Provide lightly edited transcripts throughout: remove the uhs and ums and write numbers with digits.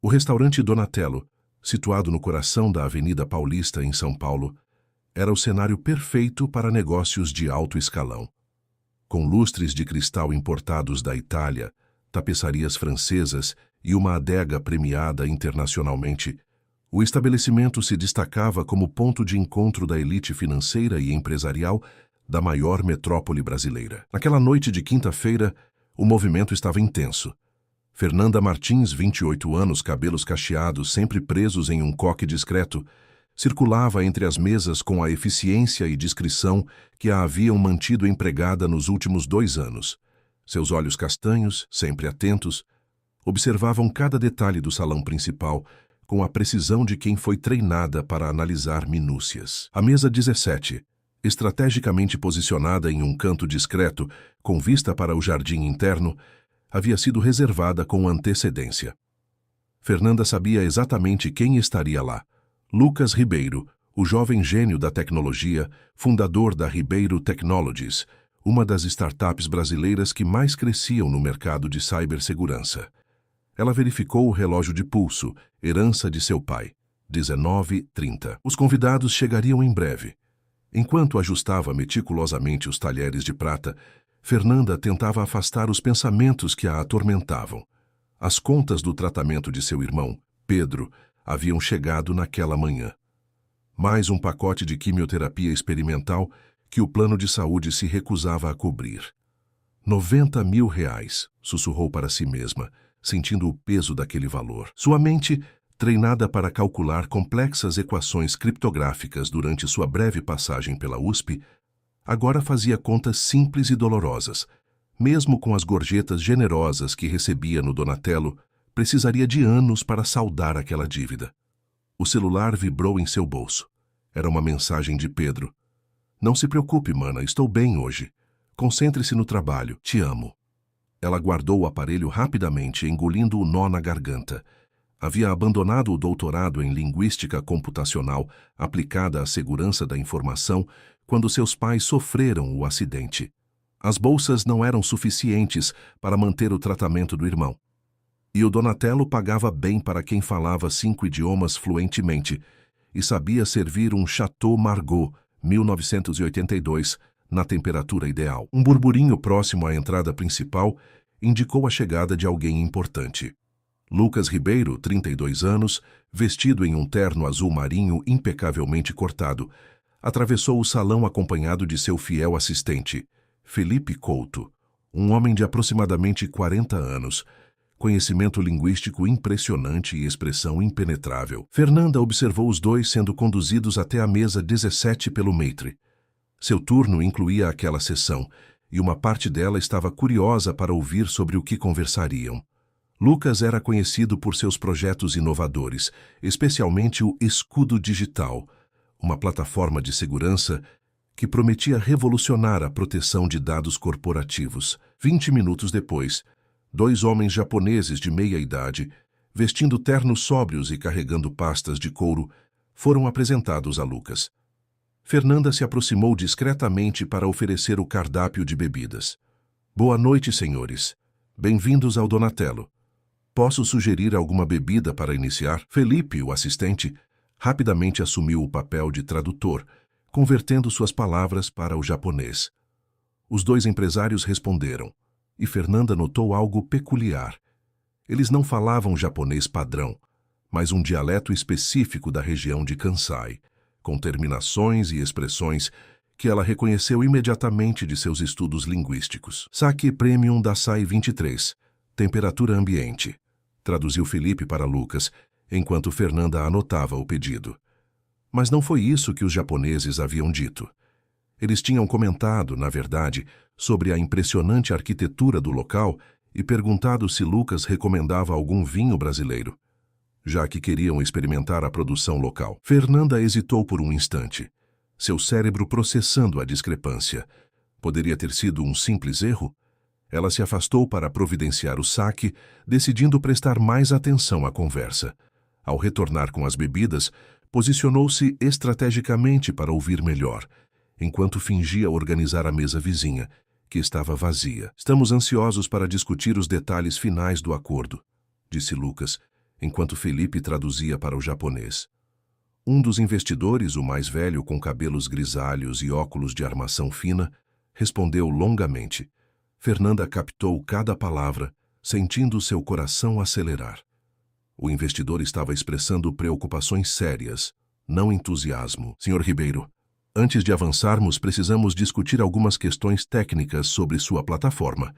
O restaurante Donatello, situado no coração da Avenida Paulista, em São Paulo, era o cenário perfeito para negócios de alto escalão. Com lustres de cristal importados da Itália, tapeçarias francesas e uma adega premiada internacionalmente, o estabelecimento se destacava como ponto de encontro da elite financeira e empresarial da maior metrópole brasileira. Naquela noite de quinta-feira, o movimento estava intenso. Fernanda Martins, 28 anos, cabelos cacheados, sempre presos em um coque discreto, circulava entre as mesas com a eficiência e discrição que a haviam mantido empregada nos últimos 2 anos. Seus olhos castanhos, sempre atentos, observavam cada detalhe do salão principal com a precisão de quem foi treinada para analisar minúcias. A mesa 17, estrategicamente posicionada em um canto discreto, com vista para o jardim interno, havia sido reservada com antecedência. Fernanda sabia exatamente quem estaria lá. Lucas Ribeiro, o jovem gênio da tecnologia, fundador da Ribeiro Technologies, uma das startups brasileiras que mais cresciam no mercado de cibersegurança. Ela verificou o relógio de pulso, herança de seu pai, 19h30. Os convidados chegariam em breve. Enquanto ajustava meticulosamente os talheres de prata, Fernanda tentava afastar os pensamentos que a atormentavam. As contas do tratamento de seu irmão, Pedro, haviam chegado naquela manhã. Mais um pacote de quimioterapia experimental que o plano de saúde se recusava a cobrir. R$90 mil, sussurrou para si mesma, sentindo o peso daquele valor. Sua mente, treinada para calcular complexas equações criptográficas durante sua breve passagem pela USP, agora fazia contas simples e dolorosas. Mesmo com as gorjetas generosas que recebia no Donatello, precisaria de anos para saldar aquela dívida. O celular vibrou em seu bolso. Era uma mensagem de Pedro. Não se preocupe, mana, estou bem hoje. Concentre-se no trabalho, te amo. Ela guardou o aparelho rapidamente, engolindo o nó na garganta. Havia abandonado o doutorado em linguística computacional aplicada à segurança da informação quando seus pais sofreram o acidente. As bolsas não eram suficientes para manter o tratamento do irmão. E o Donatello pagava bem para quem falava 5 idiomas fluentemente e sabia servir um Chateau Margaux, 1982, na temperatura ideal. Um burburinho próximo à entrada principal indicou a chegada de alguém importante. Lucas Ribeiro, 32 anos, vestido em um terno azul marinho impecavelmente cortado, atravessou o salão acompanhado de seu fiel assistente, Felipe Couto, um homem de aproximadamente 40 anos, conhecimento linguístico impressionante e expressão impenetrável. Fernanda observou os dois sendo conduzidos até a mesa 17 pelo maître. Seu turno incluía aquela sessão, e uma parte dela estava curiosa para ouvir sobre o que conversariam. Lucas era conhecido por seus projetos inovadores, especialmente o Escudo Digital, uma plataforma de segurança que prometia revolucionar a proteção de dados corporativos. 20 minutos depois, 2 homens japoneses de meia-idade, vestindo ternos sóbrios e carregando pastas de couro, foram apresentados a Lucas. Fernanda se aproximou discretamente para oferecer o cardápio de bebidas. Boa noite, senhores. Bem-vindos ao Donatello. Posso sugerir alguma bebida para iniciar? Felipe, o assistente, rapidamente assumiu o papel de tradutor, convertendo suas palavras para o japonês. Os 2 empresários responderam, e Fernanda notou algo peculiar. Eles não falavam japonês padrão, mas um dialeto específico da região de Kansai, com terminações e expressões que ela reconheceu imediatamente de seus estudos linguísticos. Sake Premium Dasai 23, temperatura ambiente, traduziu Felipe para Lucas, enquanto Fernanda anotava o pedido. Mas não foi isso que os japoneses haviam dito. Eles tinham comentado, na verdade, sobre a impressionante arquitetura do local e perguntado se Lucas recomendava algum vinho brasileiro, já que queriam experimentar a produção local. Fernanda hesitou por um instante, seu cérebro processando a discrepância. Poderia ter sido um simples erro? Ela se afastou para providenciar o saque, decidindo prestar mais atenção à conversa. Ao retornar com as bebidas, posicionou-se estrategicamente para ouvir melhor, enquanto fingia organizar a mesa vizinha, que estava vazia. Estamos ansiosos para discutir os detalhes finais do acordo, disse Lucas, enquanto Felipe traduzia para o japonês. Um dos investidores, o mais velho com cabelos grisalhos e óculos de armação fina, respondeu longamente. Fernanda captou cada palavra, sentindo seu coração acelerar. O investidor estava expressando preocupações sérias, não entusiasmo. Senhor Ribeiro, antes de avançarmos, precisamos discutir algumas questões técnicas sobre sua plataforma.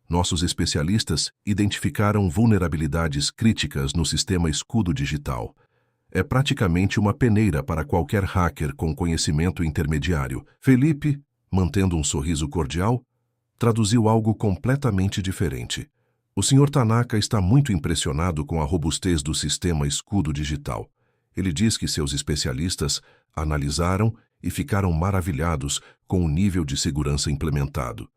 Nossos especialistas identificaram vulnerabilidades críticas no sistema escudo digital. É praticamente uma peneira para qualquer hacker com conhecimento intermediário. Felipe, mantendo um sorriso cordial, traduziu algo completamente diferente. O Sr. Tanaka está muito impressionado com a robustez do sistema escudo digital. Ele diz que seus especialistas analisaram e ficaram maravilhados com o nível de segurança implementado.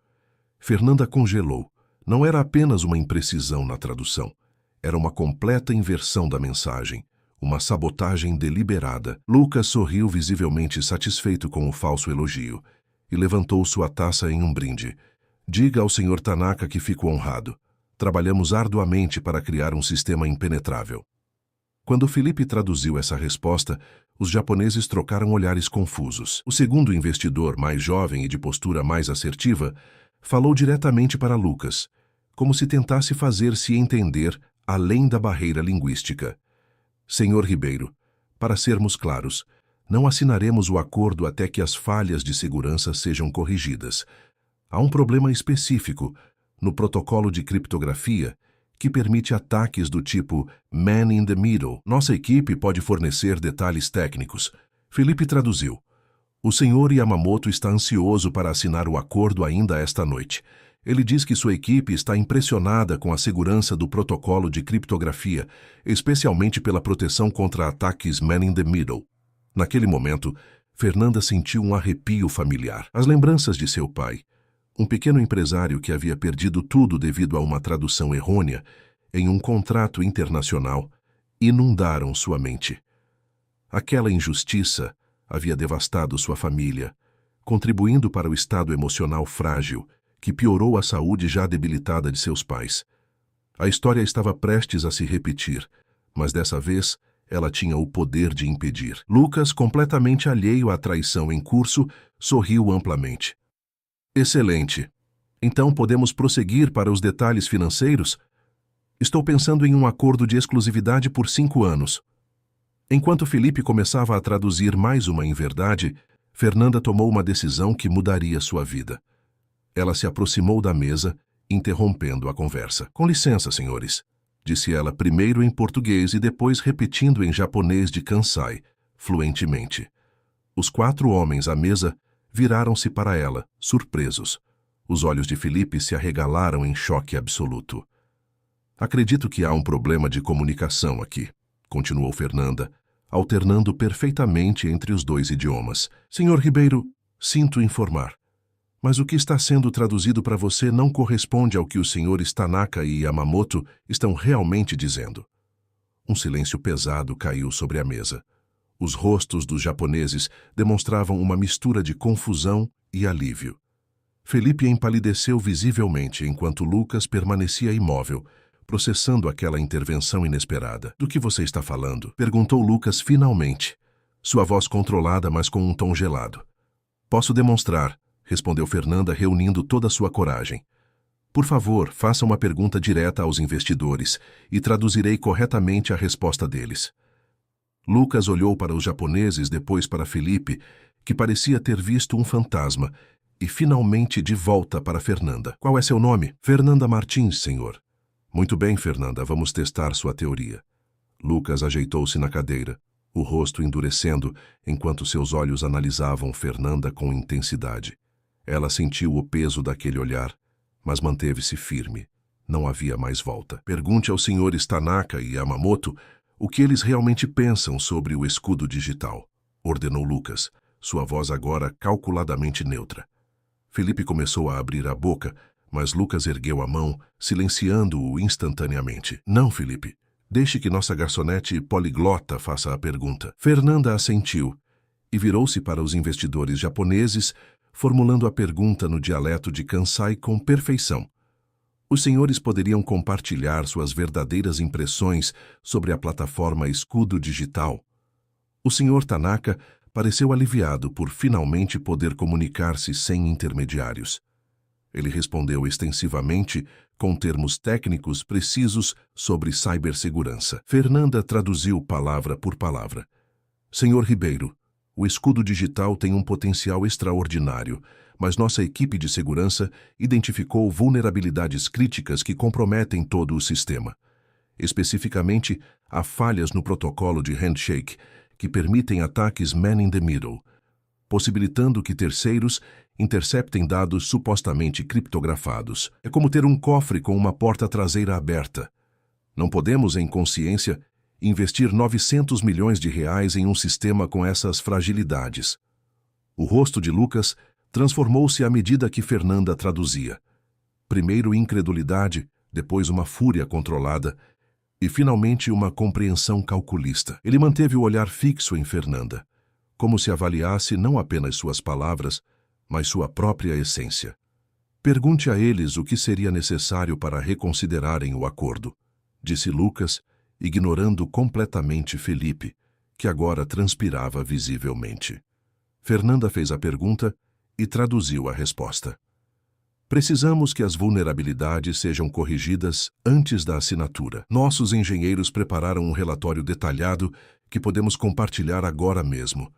Fernanda congelou. Não era apenas uma imprecisão na tradução. Era uma completa inversão da mensagem, uma sabotagem deliberada. Lucas sorriu visivelmente satisfeito com o falso elogio e levantou sua taça em um brinde. Diga ao Sr. Tanaka que fico honrado. Trabalhamos arduamente para criar um sistema impenetrável. Quando Felipe traduziu essa resposta, os japoneses trocaram olhares confusos. O segundo investidor, mais jovem e de postura mais assertiva, falou diretamente para Lucas, como se tentasse fazer-se entender além da barreira linguística. Senhor Ribeiro, para sermos claros, não assinaremos o acordo até que as falhas de segurança sejam corrigidas. Há um problema específico no protocolo de criptografia que permite ataques do tipo Man in the Middle. Nossa equipe pode fornecer detalhes técnicos. Felipe traduziu. O senhor Yamamoto está ansioso para assinar o acordo ainda esta noite. Ele diz que sua equipe está impressionada com a segurança do protocolo de criptografia, especialmente pela proteção contra ataques Man in the Middle. Naquele momento, Fernanda sentiu um arrepio familiar. As lembranças de seu pai, um pequeno empresário que havia perdido tudo devido a uma tradução errônea em um contrato internacional, inundaram sua mente. Aquela injustiça havia devastado sua família, contribuindo para o estado emocional frágil que piorou a saúde já debilitada de seus pais. A história estava prestes a se repetir, mas dessa vez ela tinha o poder de impedir. Lucas, completamente alheio à traição em curso, sorriu amplamente. Excelente. Então podemos prosseguir para os detalhes financeiros? Estou pensando em um acordo de exclusividade por 5 anos. Enquanto Felipe começava a traduzir mais uma inverdade, Fernanda tomou uma decisão que mudaria sua vida. Ela se aproximou da mesa, interrompendo a conversa. Com licença, senhores, disse ela primeiro em português e depois repetindo em japonês de Kansai, fluentemente. Os 4 homens à mesa viraram-se para ela, surpresos. Os olhos de Felipe se arregalaram em choque absoluto. Acredito que há um problema de comunicação aqui, continuou Fernanda, alternando perfeitamente entre os 2 idiomas. Senhor Ribeiro, sinto informar, mas o que está sendo traduzido para você não corresponde ao que os senhores Tanaka e Yamamoto estão realmente dizendo. Um silêncio pesado caiu sobre a mesa. Os rostos dos japoneses demonstravam uma mistura de confusão e alívio. Felipe empalideceu visivelmente enquanto Lucas permanecia imóvel, processando aquela intervenção inesperada. Do que você está falando? Perguntou Lucas finalmente, sua voz controlada, mas com um tom gelado. Posso demonstrar, respondeu Fernanda, reunindo toda a sua coragem. Por favor, faça uma pergunta direta aos investidores e traduzirei corretamente a resposta deles. Lucas olhou para os japoneses, depois para Felipe, que parecia ter visto um fantasma, e finalmente de volta para Fernanda. Qual é seu nome? Fernanda Martins, senhor. Muito bem, Fernanda, vamos testar sua teoria. Lucas ajeitou-se na cadeira, o rosto endurecendo, enquanto seus olhos analisavam Fernanda com intensidade. Ela sentiu o peso daquele olhar, mas manteve-se firme. Não havia mais volta. Pergunte aos senhores Tanaka e Yamamoto o que eles realmente pensam sobre o escudo digital, ordenou Lucas, sua voz agora calculadamente neutra. Felipe começou a abrir a boca, mas Lucas ergueu a mão, silenciando-o instantaneamente. Não, Felipe. Deixe que nossa garçonete poliglota faça a pergunta. Fernanda assentiu e virou-se para os investidores japoneses, formulando a pergunta no dialeto de Kansai com perfeição. Os senhores poderiam compartilhar suas verdadeiras impressões sobre a plataforma Escudo Digital. O Sr. Tanaka pareceu aliviado por finalmente poder comunicar-se sem intermediários. Ele respondeu extensivamente, com termos técnicos precisos sobre cibersegurança. Fernanda traduziu palavra por palavra. Senhor Ribeiro, o escudo digital tem um potencial extraordinário, mas nossa equipe de segurança identificou vulnerabilidades críticas que comprometem todo o sistema. Especificamente, há falhas no protocolo de handshake, que permitem ataques man in the middle, possibilitando que terceiros interceptem dados supostamente criptografados. É como ter um cofre com uma porta traseira aberta. Não podemos, em consciência, investir 900 milhões de reais em um sistema com essas fragilidades. O rosto de Lucas transformou-se à medida que Fernanda traduzia. Primeiro incredulidade, depois uma fúria controlada e, finalmente, uma compreensão calculista. Ele manteve o olhar fixo em Fernanda, como se avaliasse não apenas suas palavras, mas sua própria essência. Pergunte a eles o que seria necessário para reconsiderarem o acordo, disse Lucas, ignorando completamente Felipe, que agora transpirava visivelmente. Fernanda fez a pergunta e traduziu a resposta. Precisamos que as vulnerabilidades sejam corrigidas antes da assinatura. Nossos engenheiros prepararam um relatório detalhado que podemos compartilhar agora mesmo.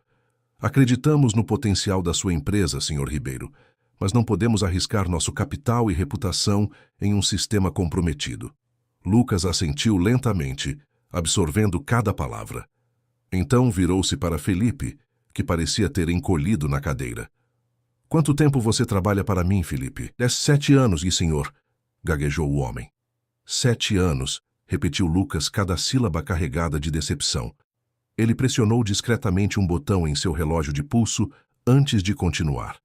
Acreditamos no potencial da sua empresa, Sr. Ribeiro, mas não podemos arriscar nosso capital e reputação em um sistema comprometido. Lucas assentiu lentamente, absorvendo cada palavra. Então virou-se para Felipe, que parecia ter encolhido na cadeira. Quanto tempo você trabalha para mim, Felipe? 7 anos, senhor, gaguejou o homem. 7 anos, repetiu Lucas, cada sílaba carregada de decepção. Ele pressionou discretamente um botão em seu relógio de pulso antes de continuar.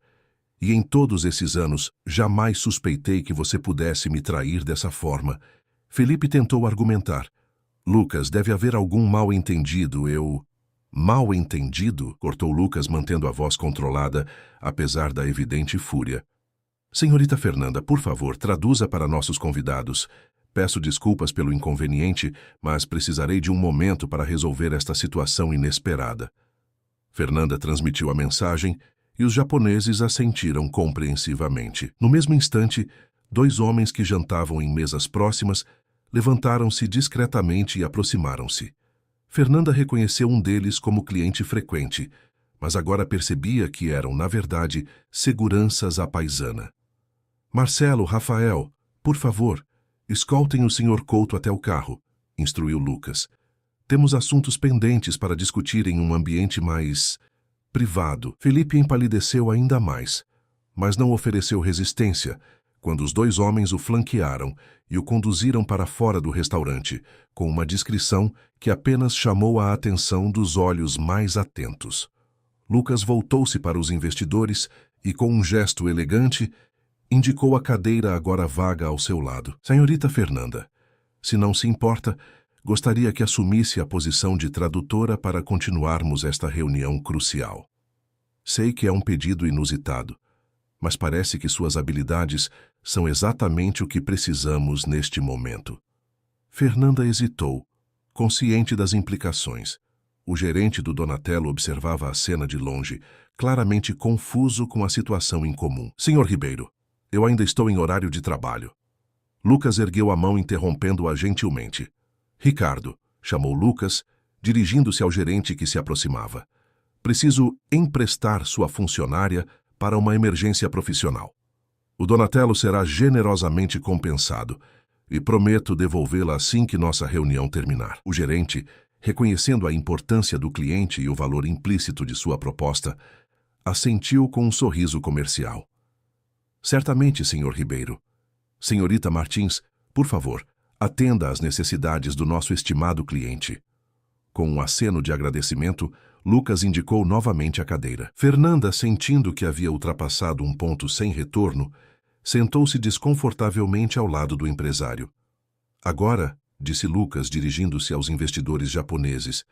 E em todos esses anos, jamais suspeitei que você pudesse me trair dessa forma. Felipe tentou argumentar. Lucas, deve haver algum mal-entendido, Mal-entendido? Cortou Lucas, mantendo a voz controlada, apesar da evidente fúria. Senhorita Fernanda, por favor, traduza para nossos convidados. Peço desculpas pelo inconveniente, mas precisarei de um momento para resolver esta situação inesperada. Fernanda transmitiu a mensagem e os japoneses assentiram compreensivamente. No mesmo instante, 2 homens que jantavam em mesas próximas levantaram-se discretamente e aproximaram-se. Fernanda reconheceu um deles como cliente frequente, mas agora percebia que eram, na verdade, seguranças à paisana. Marcelo, Rafael, por favor, escoltem o Sr. Couto até o carro, instruiu Lucas. Temos assuntos pendentes para discutir em um ambiente mais privado. Felipe empalideceu ainda mais, mas não ofereceu resistência quando os 2 homens o flanquearam e o conduziram para fora do restaurante, com uma discrição que apenas chamou a atenção dos olhos mais atentos. Lucas voltou-se para os investidores e, com um gesto elegante, indicou a cadeira agora vaga ao seu lado. Senhorita Fernanda, se não se importa, gostaria que assumisse a posição de tradutora para continuarmos esta reunião crucial. Sei que é um pedido inusitado, mas parece que suas habilidades são exatamente o que precisamos neste momento. Fernanda hesitou, consciente das implicações. O gerente do Donatello observava a cena de longe, claramente confuso com a situação incomum. Senhor Ribeiro, eu ainda estou em horário de trabalho. Lucas ergueu a mão, interrompendo-a gentilmente. Ricardo, chamou Lucas, dirigindo-se ao gerente que se aproximava. Preciso emprestar sua funcionária para uma emergência profissional. O Donatello será generosamente compensado e prometo devolvê-la assim que nossa reunião terminar. O gerente, reconhecendo a importância do cliente e o valor implícito de sua proposta, assentiu com um sorriso comercial. Certamente, Sr. Ribeiro. Senhorita Martins, por favor, atenda às necessidades do nosso estimado cliente. Com um aceno de agradecimento, Lucas indicou novamente a cadeira. Fernanda, sentindo que havia ultrapassado um ponto sem retorno, sentou-se desconfortavelmente ao lado do empresário. Agora, disse Lucas, dirigindo-se aos investidores japoneses,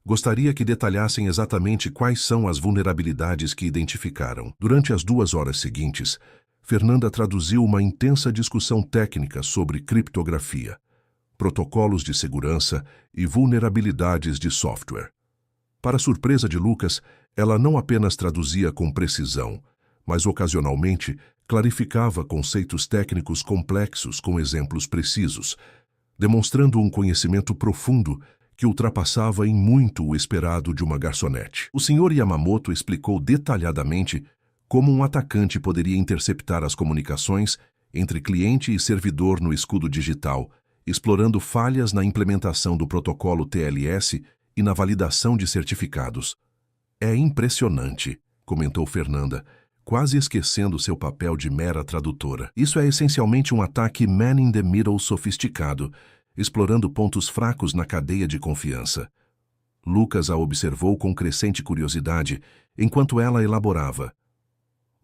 gostaria que detalhassem exatamente quais são as vulnerabilidades que identificaram. Durante as 2 horas seguintes, Fernanda traduziu uma intensa discussão técnica sobre criptografia, protocolos de segurança e vulnerabilidades de software. Para surpresa de Lucas, ela não apenas traduzia com precisão, mas ocasionalmente clarificava conceitos técnicos complexos com exemplos precisos, demonstrando um conhecimento profundo que ultrapassava em muito o esperado de uma garçonete. O Sr. Yamamoto explicou detalhadamente como um atacante poderia interceptar as comunicações entre cliente e servidor no escudo digital, explorando falhas na implementação do protocolo TLS e na validação de certificados. É impressionante, comentou Fernanda, quase esquecendo seu papel de mera tradutora. Isso é essencialmente um ataque man-in-the-middle sofisticado, explorando pontos fracos na cadeia de confiança. Lucas a observou com crescente curiosidade, enquanto ela elaborava.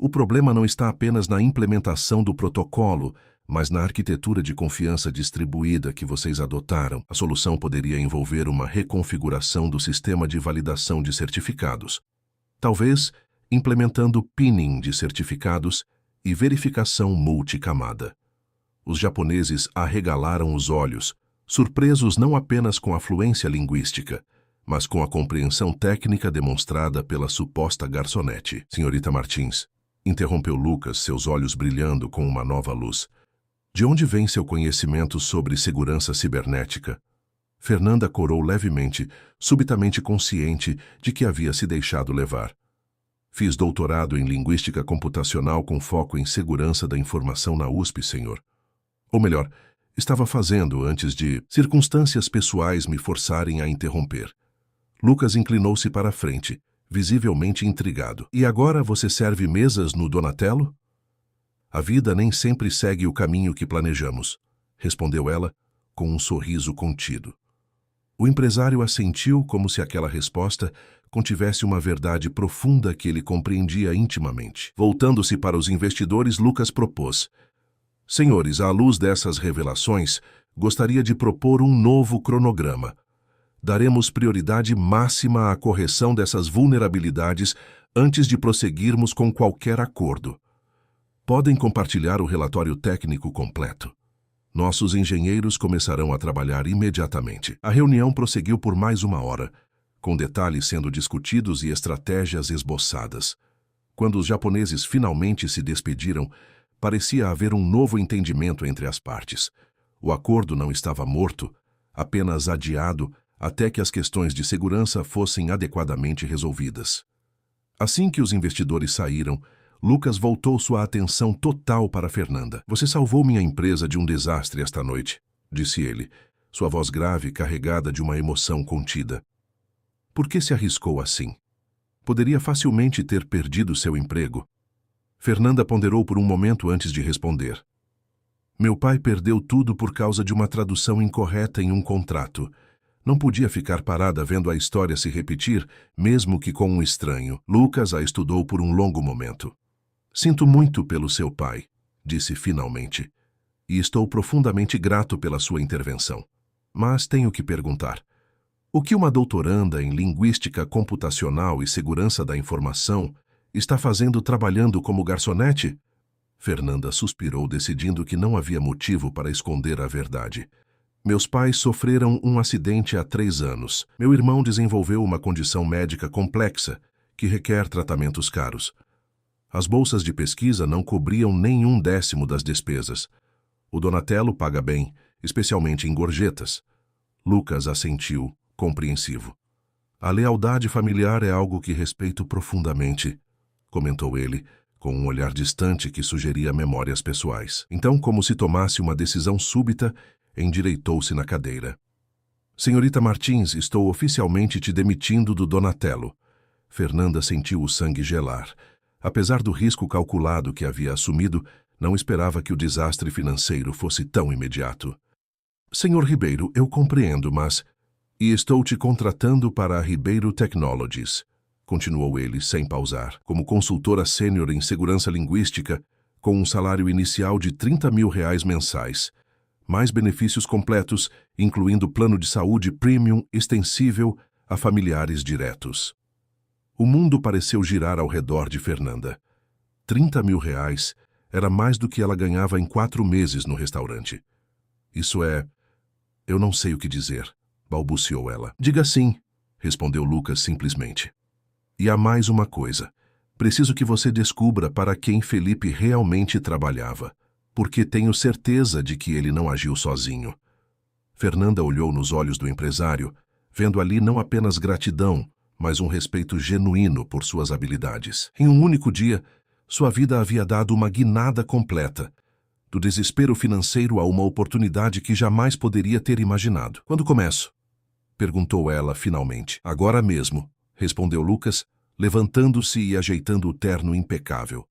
O problema não está apenas na implementação do protocolo, mas na arquitetura de confiança distribuída que vocês adotaram. A solução poderia envolver uma reconfiguração do sistema de validação de certificados. Talvez implementando pinning de certificados e verificação multicamada. Os japoneses arregalaram os olhos, surpresos não apenas com a fluência linguística, mas com a compreensão técnica demonstrada pela suposta garçonete. Senhorita Martins, interrompeu Lucas, seus olhos brilhando com uma nova luz. De onde vem seu conhecimento sobre segurança cibernética? Fernanda corou levemente, subitamente consciente de que havia se deixado levar. Fiz doutorado em linguística computacional com foco em segurança da informação na USP, senhor. Ou melhor, estava fazendo antes de circunstâncias pessoais me forçarem a interromper. Lucas inclinou-se para a frente, visivelmente intrigado. E agora você serve mesas no Donatello? A vida nem sempre segue o caminho que planejamos, respondeu ela, com um sorriso contido. O empresário assentiu como se aquela resposta contivesse uma verdade profunda que ele compreendia intimamente. Voltando-se para os investidores, Lucas propôs: Senhores, à luz dessas revelações, gostaria de propor um novo cronograma. Daremos prioridade máxima à correção dessas vulnerabilidades antes de prosseguirmos com qualquer acordo. Podem compartilhar o relatório técnico completo. Nossos engenheiros começarão a trabalhar imediatamente. A reunião prosseguiu por mais 1 hora, com detalhes sendo discutidos e estratégias esboçadas. Quando os japoneses finalmente se despediram, parecia haver um novo entendimento entre as partes. O acordo não estava morto, apenas adiado até que as questões de segurança fossem adequadamente resolvidas. Assim que os investidores saíram, Lucas voltou sua atenção total para Fernanda. Você salvou minha empresa de um desastre esta noite, disse ele, sua voz grave carregada de uma emoção contida. Por que se arriscou assim? Poderia facilmente ter perdido seu emprego. Fernanda ponderou por um momento antes de responder. Meu pai perdeu tudo por causa de uma tradução incorreta em um contrato. Não podia ficar parada vendo a história se repetir, mesmo que com um estranho. Lucas a estudou por um longo momento. Sinto muito pelo seu pai, disse finalmente, e estou profundamente grato pela sua intervenção. Mas tenho que perguntar. O que uma doutoranda em linguística computacional e segurança da informação está fazendo trabalhando como garçonete? Fernanda suspirou, decidindo que não havia motivo para esconder a verdade. Meus pais sofreram um acidente há 3 anos. Meu irmão desenvolveu uma condição médica complexa que requer tratamentos caros. As bolsas de pesquisa não cobriam nem 1/10 das despesas. O Donatello paga bem, especialmente em gorjetas. Lucas assentiu, compreensivo. A lealdade familiar é algo que respeito profundamente, comentou ele, com um olhar distante que sugeria memórias pessoais. Então, como se tomasse uma decisão súbita, endireitou-se na cadeira. Senhorita Martins, estou oficialmente te demitindo do Donatello. Fernanda sentiu o sangue gelar. Apesar do risco calculado que havia assumido, não esperava que o desastre financeiro fosse tão imediato. Senhor Ribeiro, eu compreendo, mas... E estou te contratando para a Ribeiro Technologies, continuou ele sem pausar, como consultora sênior em segurança linguística, com um salário inicial de R$30.000 mensais, mais benefícios completos, incluindo plano de saúde premium extensível a familiares diretos. O mundo pareceu girar ao redor de Fernanda. R$30.000 Era mais do que ela ganhava em 4 meses no restaurante. Isso é... Eu não sei o que dizer, balbuciou ela. Diga sim, respondeu Lucas simplesmente. E há mais uma coisa. Preciso que você descubra para quem Felipe realmente trabalhava, porque tenho certeza de que ele não agiu sozinho. Fernanda olhou nos olhos do empresário, vendo ali não apenas gratidão, mas um respeito genuíno por suas habilidades. Em um único dia, sua vida havia dado uma guinada completa, do desespero financeiro a uma oportunidade que jamais poderia ter imaginado. Quando começo? Perguntou ela finalmente. Agora mesmo, respondeu Lucas, levantando-se e ajeitando o terno impecável.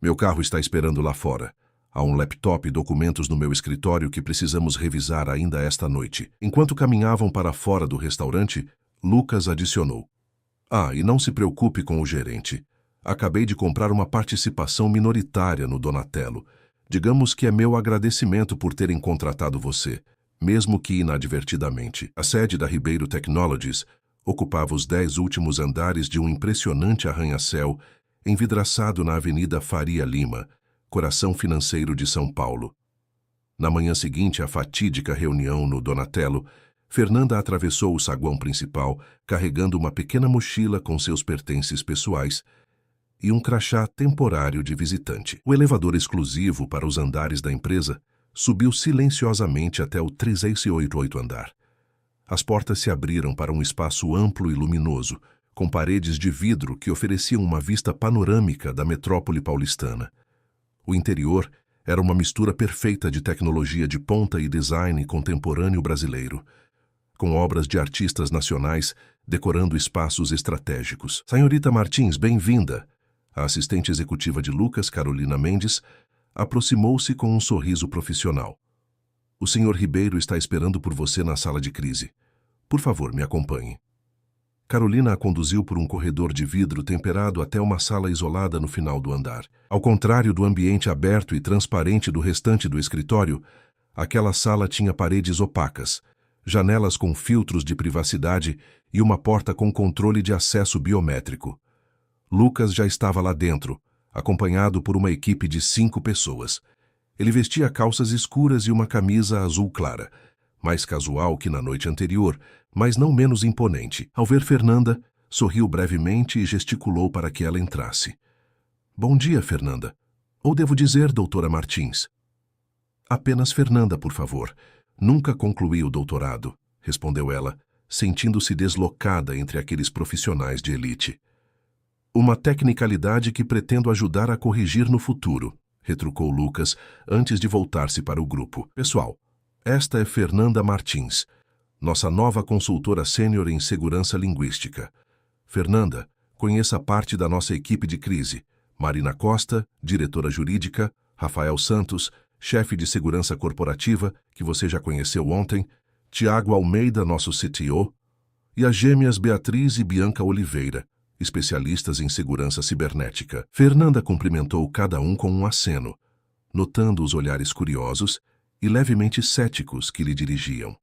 Meu carro está esperando lá fora. Há um laptop e documentos no meu escritório que precisamos revisar ainda esta noite. Enquanto caminhavam para fora do restaurante, Lucas adicionou. E não se preocupe com o gerente. Acabei de comprar uma participação minoritária no Donatello. Digamos que é meu agradecimento por terem contratado você, mesmo que inadvertidamente. A sede da Ribeiro Technologies ocupava os 10 últimos andares de um impressionante arranha-céu envidraçado na Avenida Faria Lima, coração financeiro de São Paulo. Na manhã seguinte à fatídica reunião no Donatello, Fernanda atravessou o saguão principal, carregando uma pequena mochila com seus pertences pessoais e um crachá temporário de visitante. O elevador exclusivo para os andares da empresa subiu silenciosamente até o 388º andar. As portas se abriram para um espaço amplo e luminoso, com paredes de vidro que ofereciam uma vista panorâmica da metrópole paulistana. O interior era uma mistura perfeita de tecnologia de ponta e design contemporâneo brasileiro, com obras de artistas nacionais decorando espaços estratégicos. Senhorita Martins, bem-vinda! A assistente executiva de Lucas, Carolina Mendes, aproximou-se com um sorriso profissional. O Sr. Ribeiro está esperando por você na sala de crise. Por favor, me acompanhe. Carolina a conduziu por um corredor de vidro temperado até uma sala isolada no final do andar. Ao contrário do ambiente aberto e transparente do restante do escritório, aquela sala tinha paredes opacas, janelas com filtros de privacidade e uma porta com controle de acesso biométrico. Lucas já estava lá dentro, acompanhado por uma equipe de 5 pessoas. Ele vestia calças escuras e uma camisa azul clara, mais casual que na noite anterior, mas não menos imponente. Ao ver Fernanda, sorriu brevemente e gesticulou para que ela entrasse. Bom dia, Fernanda. Ou devo dizer, doutora Martins? Apenas Fernanda, por favor. Nunca concluí o doutorado, respondeu ela, sentindo-se deslocada entre aqueles profissionais de elite. Uma tecnicalidade que pretendo ajudar a corrigir no futuro, retrucou Lucas, antes de voltar-se para o grupo. Pessoal, esta é Fernanda Martins, nossa nova consultora sênior em segurança linguística. Fernanda, conheça parte da nossa equipe de crise. Marina Costa, diretora jurídica, Rafael Santos, chefe de segurança corporativa, que você já conheceu ontem, Tiago Almeida, nosso CTO, e as gêmeas Beatriz e Bianca Oliveira, especialistas em segurança cibernética. Fernanda cumprimentou cada um com um aceno, notando os olhares curiosos e levemente céticos que lhe dirigiam.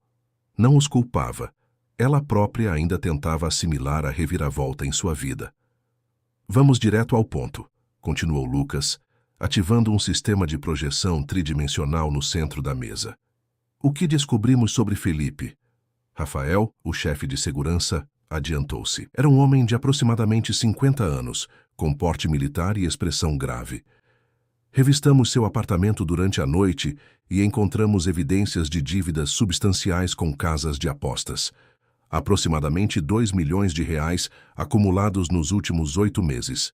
Não os culpava. Ela própria ainda tentava assimilar a reviravolta em sua vida. Vamos direto ao ponto, continuou Lucas, ativando um sistema de projeção tridimensional no centro da mesa. O que descobrimos sobre Felipe? Rafael, o chefe de segurança, adiantou-se. Era um homem de aproximadamente 50 anos, com porte militar e expressão grave. Revistamos seu apartamento durante a noite e encontramos evidências de dívidas substanciais com casas de apostas. Aproximadamente 2 milhões de reais acumulados nos últimos 8 meses.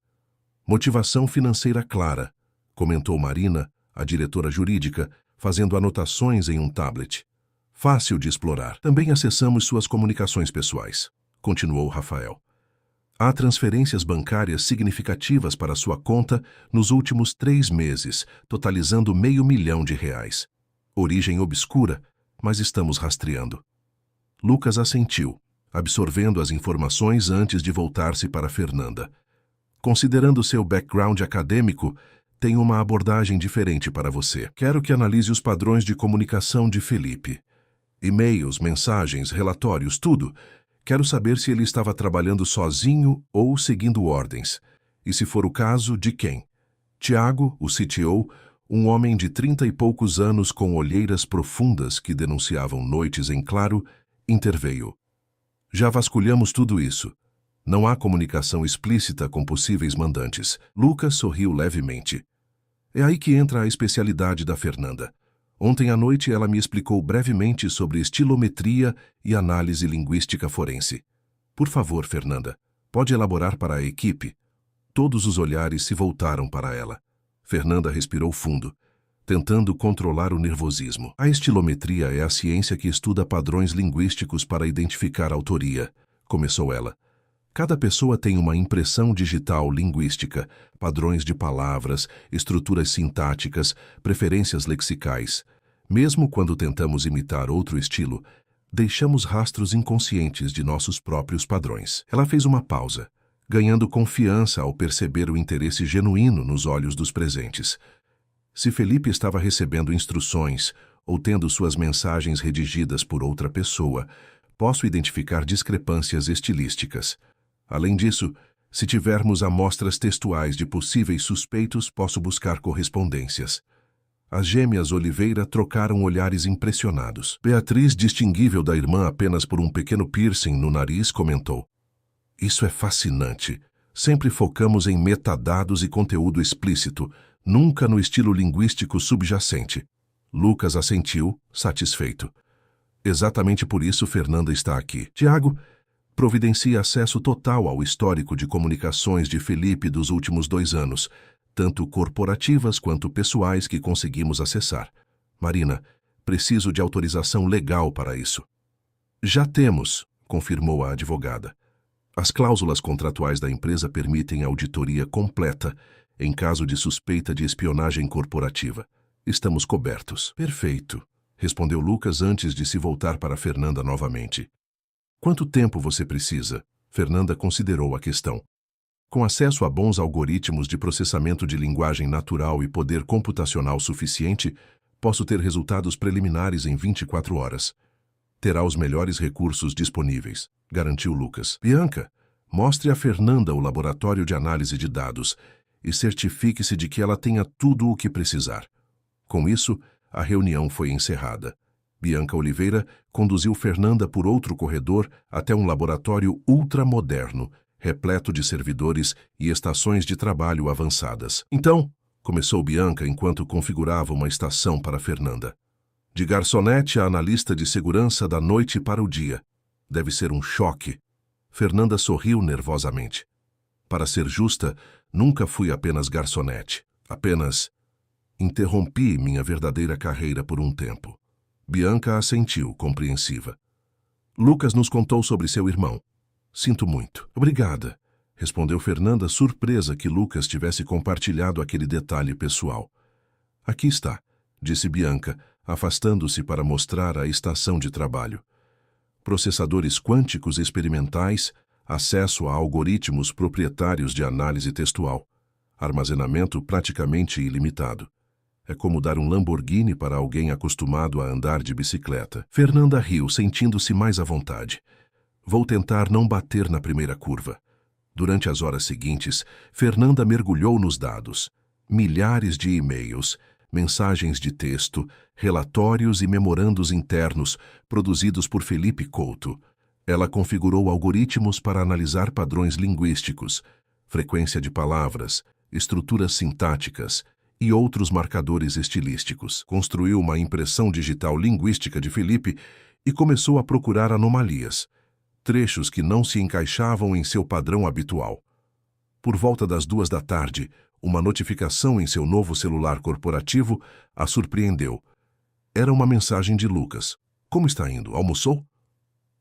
Motivação financeira clara, comentou Marina, a diretora jurídica, fazendo anotações em um tablet. Fácil de explorar. Também acessamos suas comunicações pessoais, continuou Rafael. Há transferências bancárias significativas para sua conta nos últimos 3 meses, totalizando R$500 mil. Origem obscura, mas estamos rastreando. Lucas assentiu, absorvendo as informações antes de voltar-se para Fernanda. Considerando seu background acadêmico, tenho uma abordagem diferente para você. Quero que analise os padrões de comunicação de Felipe. E-mails, mensagens, relatórios, tudo. Quero saber se ele estava trabalhando sozinho ou seguindo ordens. E se for o caso, de quem? Tiago, o CTO, um homem de 30 e poucos anos com olheiras profundas que denunciavam noites em claro, interveio. Já vasculhamos tudo isso. Não há comunicação explícita com possíveis mandantes. Lucas sorriu levemente. É aí que entra a especialidade da Fernanda. Ontem à noite ela me explicou brevemente sobre estilometria e análise linguística forense. Por favor, Fernanda, pode elaborar para a equipe? Todos os olhares se voltaram para ela. Fernanda respirou fundo, tentando controlar o nervosismo. A estilometria é a ciência que estuda padrões linguísticos para identificar autoria, começou ela. Cada pessoa tem uma impressão digital linguística, padrões de palavras, estruturas sintáticas, preferências lexicais. Mesmo quando tentamos imitar outro estilo, deixamos rastros inconscientes de nossos próprios padrões. Ela fez uma pausa, ganhando confiança ao perceber o interesse genuíno nos olhos dos presentes. Se Felipe estava recebendo instruções ou tendo suas mensagens redigidas por outra pessoa, posso identificar discrepâncias estilísticas. Além disso, se tivermos amostras textuais de possíveis suspeitos, posso buscar correspondências. As gêmeas Oliveira trocaram olhares impressionados. Beatriz, distinguível da irmã apenas por um pequeno piercing no nariz, comentou: "Isso é fascinante. Sempre focamos em metadados e conteúdo explícito, nunca no estilo linguístico subjacente." Lucas assentiu, satisfeito. Exatamente por isso Fernanda está aqui. Tiago, providencia acesso total ao histórico de comunicações de Felipe dos últimos 2 anos, tanto corporativas quanto pessoais que conseguimos acessar. Marina, preciso de autorização legal para isso. Já temos, confirmou a advogada. As cláusulas contratuais da empresa permitem auditoria completa em caso de suspeita de espionagem corporativa. Estamos cobertos. Perfeito, respondeu Lucas antes de se voltar para Fernanda novamente. Quanto tempo você precisa? Fernanda considerou a questão. Com acesso a bons algoritmos de processamento de linguagem natural e poder computacional suficiente, posso ter resultados preliminares em 24 horas. Terá os melhores recursos disponíveis, garantiu Lucas. Bianca, mostre a Fernanda o laboratório de análise de dados e certifique-se de que ela tenha tudo o que precisar. Com isso, a reunião foi encerrada. Bianca Oliveira conduziu Fernanda por outro corredor até um laboratório ultramoderno, repleto de servidores e estações de trabalho avançadas. Então, começou Bianca enquanto configurava uma estação para Fernanda. De garçonete a analista de segurança da noite para o dia. Deve ser um choque. Fernanda sorriu nervosamente. Para ser justa, nunca fui apenas garçonete. Apenas interrompi minha verdadeira carreira por um tempo. Bianca assentiu, compreensiva. Lucas nos contou sobre seu irmão. Sinto muito. Obrigada, respondeu Fernanda, surpresa que Lucas tivesse compartilhado aquele detalhe pessoal. Aqui está, disse Bianca, afastando-se para mostrar a estação de trabalho. Processadores quânticos experimentais, acesso a algoritmos proprietários de análise textual, armazenamento praticamente ilimitado. É como dar um Lamborghini para alguém acostumado a andar de bicicleta. Fernanda riu, sentindo-se mais à vontade. Vou tentar não bater na primeira curva. Durante as horas seguintes, Fernanda mergulhou nos dados. Milhares de e-mails, mensagens de texto, relatórios e memorandos internos produzidos por Felipe Couto. Ela configurou algoritmos para analisar padrões linguísticos, frequência de palavras, estruturas sintáticas e outros marcadores estilísticos. Construiu uma impressão digital linguística de Felipe e começou a procurar anomalias, trechos que não se encaixavam em seu padrão habitual. Por volta das 2 da tarde, uma notificação em seu novo celular corporativo a surpreendeu. Era uma mensagem de Lucas. Como está indo? Almoçou?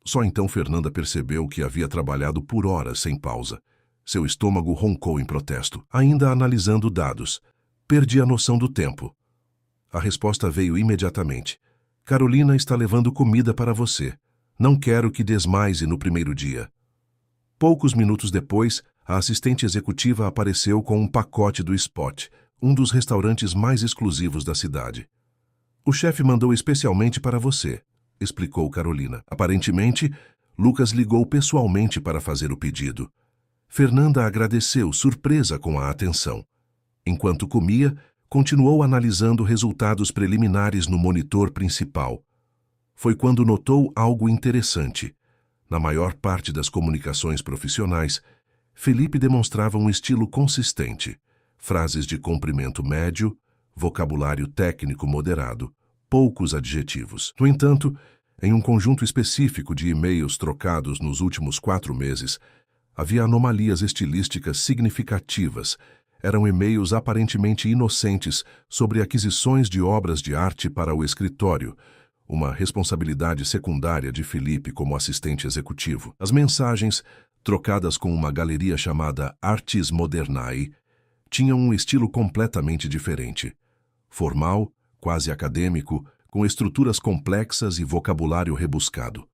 Só então Fernanda percebeu que havia trabalhado por horas sem pausa. Seu estômago roncou em protesto. Ainda analisando dados. Perdi a noção do tempo. A resposta veio imediatamente. Carolina está levando comida para você. Não quero que desmaie no primeiro dia. Poucos minutos depois, a assistente executiva apareceu com um pacote do Spot, um dos restaurantes mais exclusivos da cidade. O chefe mandou especialmente para você, explicou Carolina. Aparentemente, Lucas ligou pessoalmente para fazer o pedido. Fernanda agradeceu, surpresa com a atenção. Enquanto comia, continuou analisando resultados preliminares no monitor principal. Foi quando notou algo interessante. Na maior parte das comunicações profissionais, Felipe demonstrava um estilo consistente, frases de comprimento médio, vocabulário técnico moderado, poucos adjetivos. No entanto, em um conjunto específico de e-mails trocados nos últimos 4 meses, havia anomalias estilísticas significativas. Eram e-mails aparentemente inocentes sobre aquisições de obras de arte para o escritório, uma responsabilidade secundária de Felipe como assistente executivo. As mensagens, trocadas com uma galeria chamada Artis Modernae, tinham um estilo completamente diferente. Formal, quase acadêmico, com estruturas complexas e vocabulário rebuscado.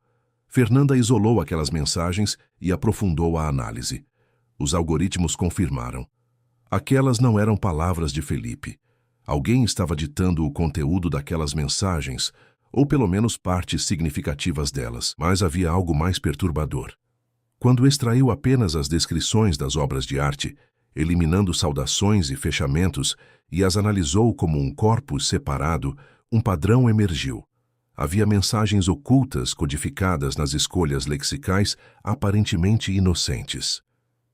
Fernanda isolou aquelas mensagens e aprofundou a análise. Os algoritmos confirmaram. Aquelas não eram palavras de Felipe. Alguém estava ditando o conteúdo daquelas mensagens, ou pelo menos partes significativas delas. Mas havia algo mais perturbador. Quando extraiu apenas as descrições das obras de arte, eliminando saudações e fechamentos, e as analisou como um corpus separado, um padrão emergiu. Havia mensagens ocultas codificadas nas escolhas lexicais aparentemente inocentes.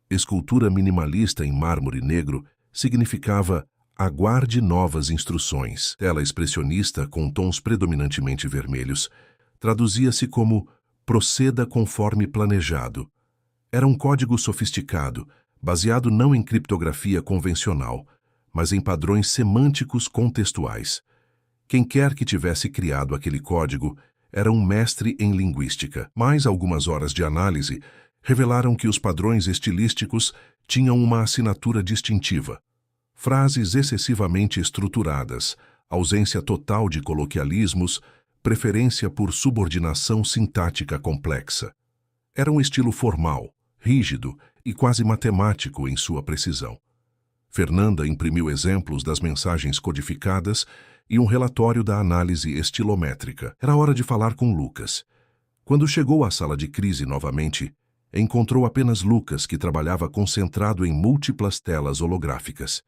Escultura minimalista em mármore negro significava aguarde novas instruções. Tela expressionista com tons predominantemente vermelhos traduzia-se como proceda conforme planejado. Era um código sofisticado, baseado não em criptografia convencional, mas em padrões semânticos contextuais. Quem quer que tivesse criado aquele código era um mestre em linguística. Mais algumas horas de análise revelaram que os padrões estilísticos tinham uma assinatura distintiva. Frases excessivamente estruturadas, ausência total de coloquialismos, preferência por subordinação sintática complexa. Era um estilo formal, rígido e quase matemático em sua precisão. Fernanda imprimiu exemplos das mensagens codificadas e um relatório da análise estilométrica. Era hora de falar com Lucas. Quando chegou à sala de crise novamente, encontrou apenas Lucas, que trabalhava concentrado em múltiplas telas holográficas.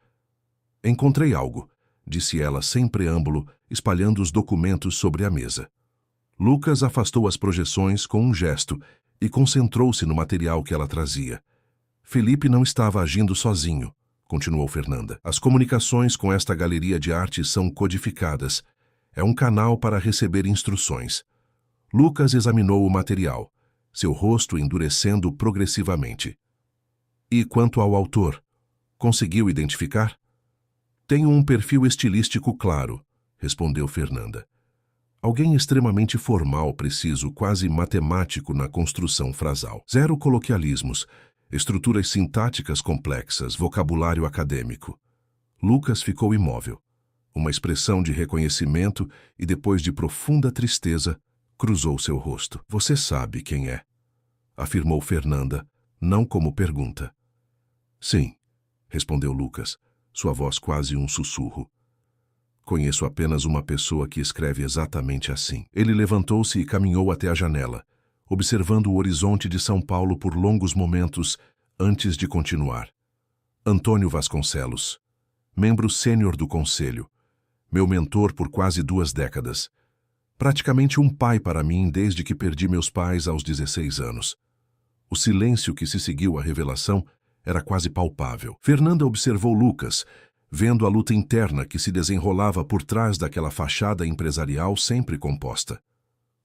Encontrei algo, disse ela sem preâmbulo, espalhando os documentos sobre a mesa. Lucas afastou as projeções com um gesto e concentrou-se no material que ela trazia. Felipe não estava agindo sozinho, continuou Fernanda. As comunicações com esta galeria de arte são codificadas. É um canal para receber instruções. Lucas examinou o material, seu rosto endurecendo progressivamente. E quanto ao autor, conseguiu identificar? Tenho um perfil estilístico claro, respondeu Fernanda. Alguém extremamente formal, preciso, quase matemático na construção frasal. Zero coloquialismos, estruturas sintáticas complexas, vocabulário acadêmico. Lucas ficou imóvel. Uma expressão de reconhecimento e, depois de profunda tristeza, cruzou seu rosto. Você sabe quem é, afirmou Fernanda, não como pergunta. Sim, respondeu Lucas, sua voz quase um sussurro. Conheço apenas uma pessoa que escreve exatamente assim. Ele levantou-se e caminhou até a janela, observando o horizonte de São Paulo por longos momentos antes de continuar. Antônio Vasconcelos, membro sênior do Conselho, meu mentor por quase 2 décadas. Praticamente um pai para mim desde que perdi meus pais aos 16 anos. O silêncio que se seguiu à revelação era quase palpável. Fernanda observou Lucas, vendo a luta interna que se desenrolava por trás daquela fachada empresarial sempre composta.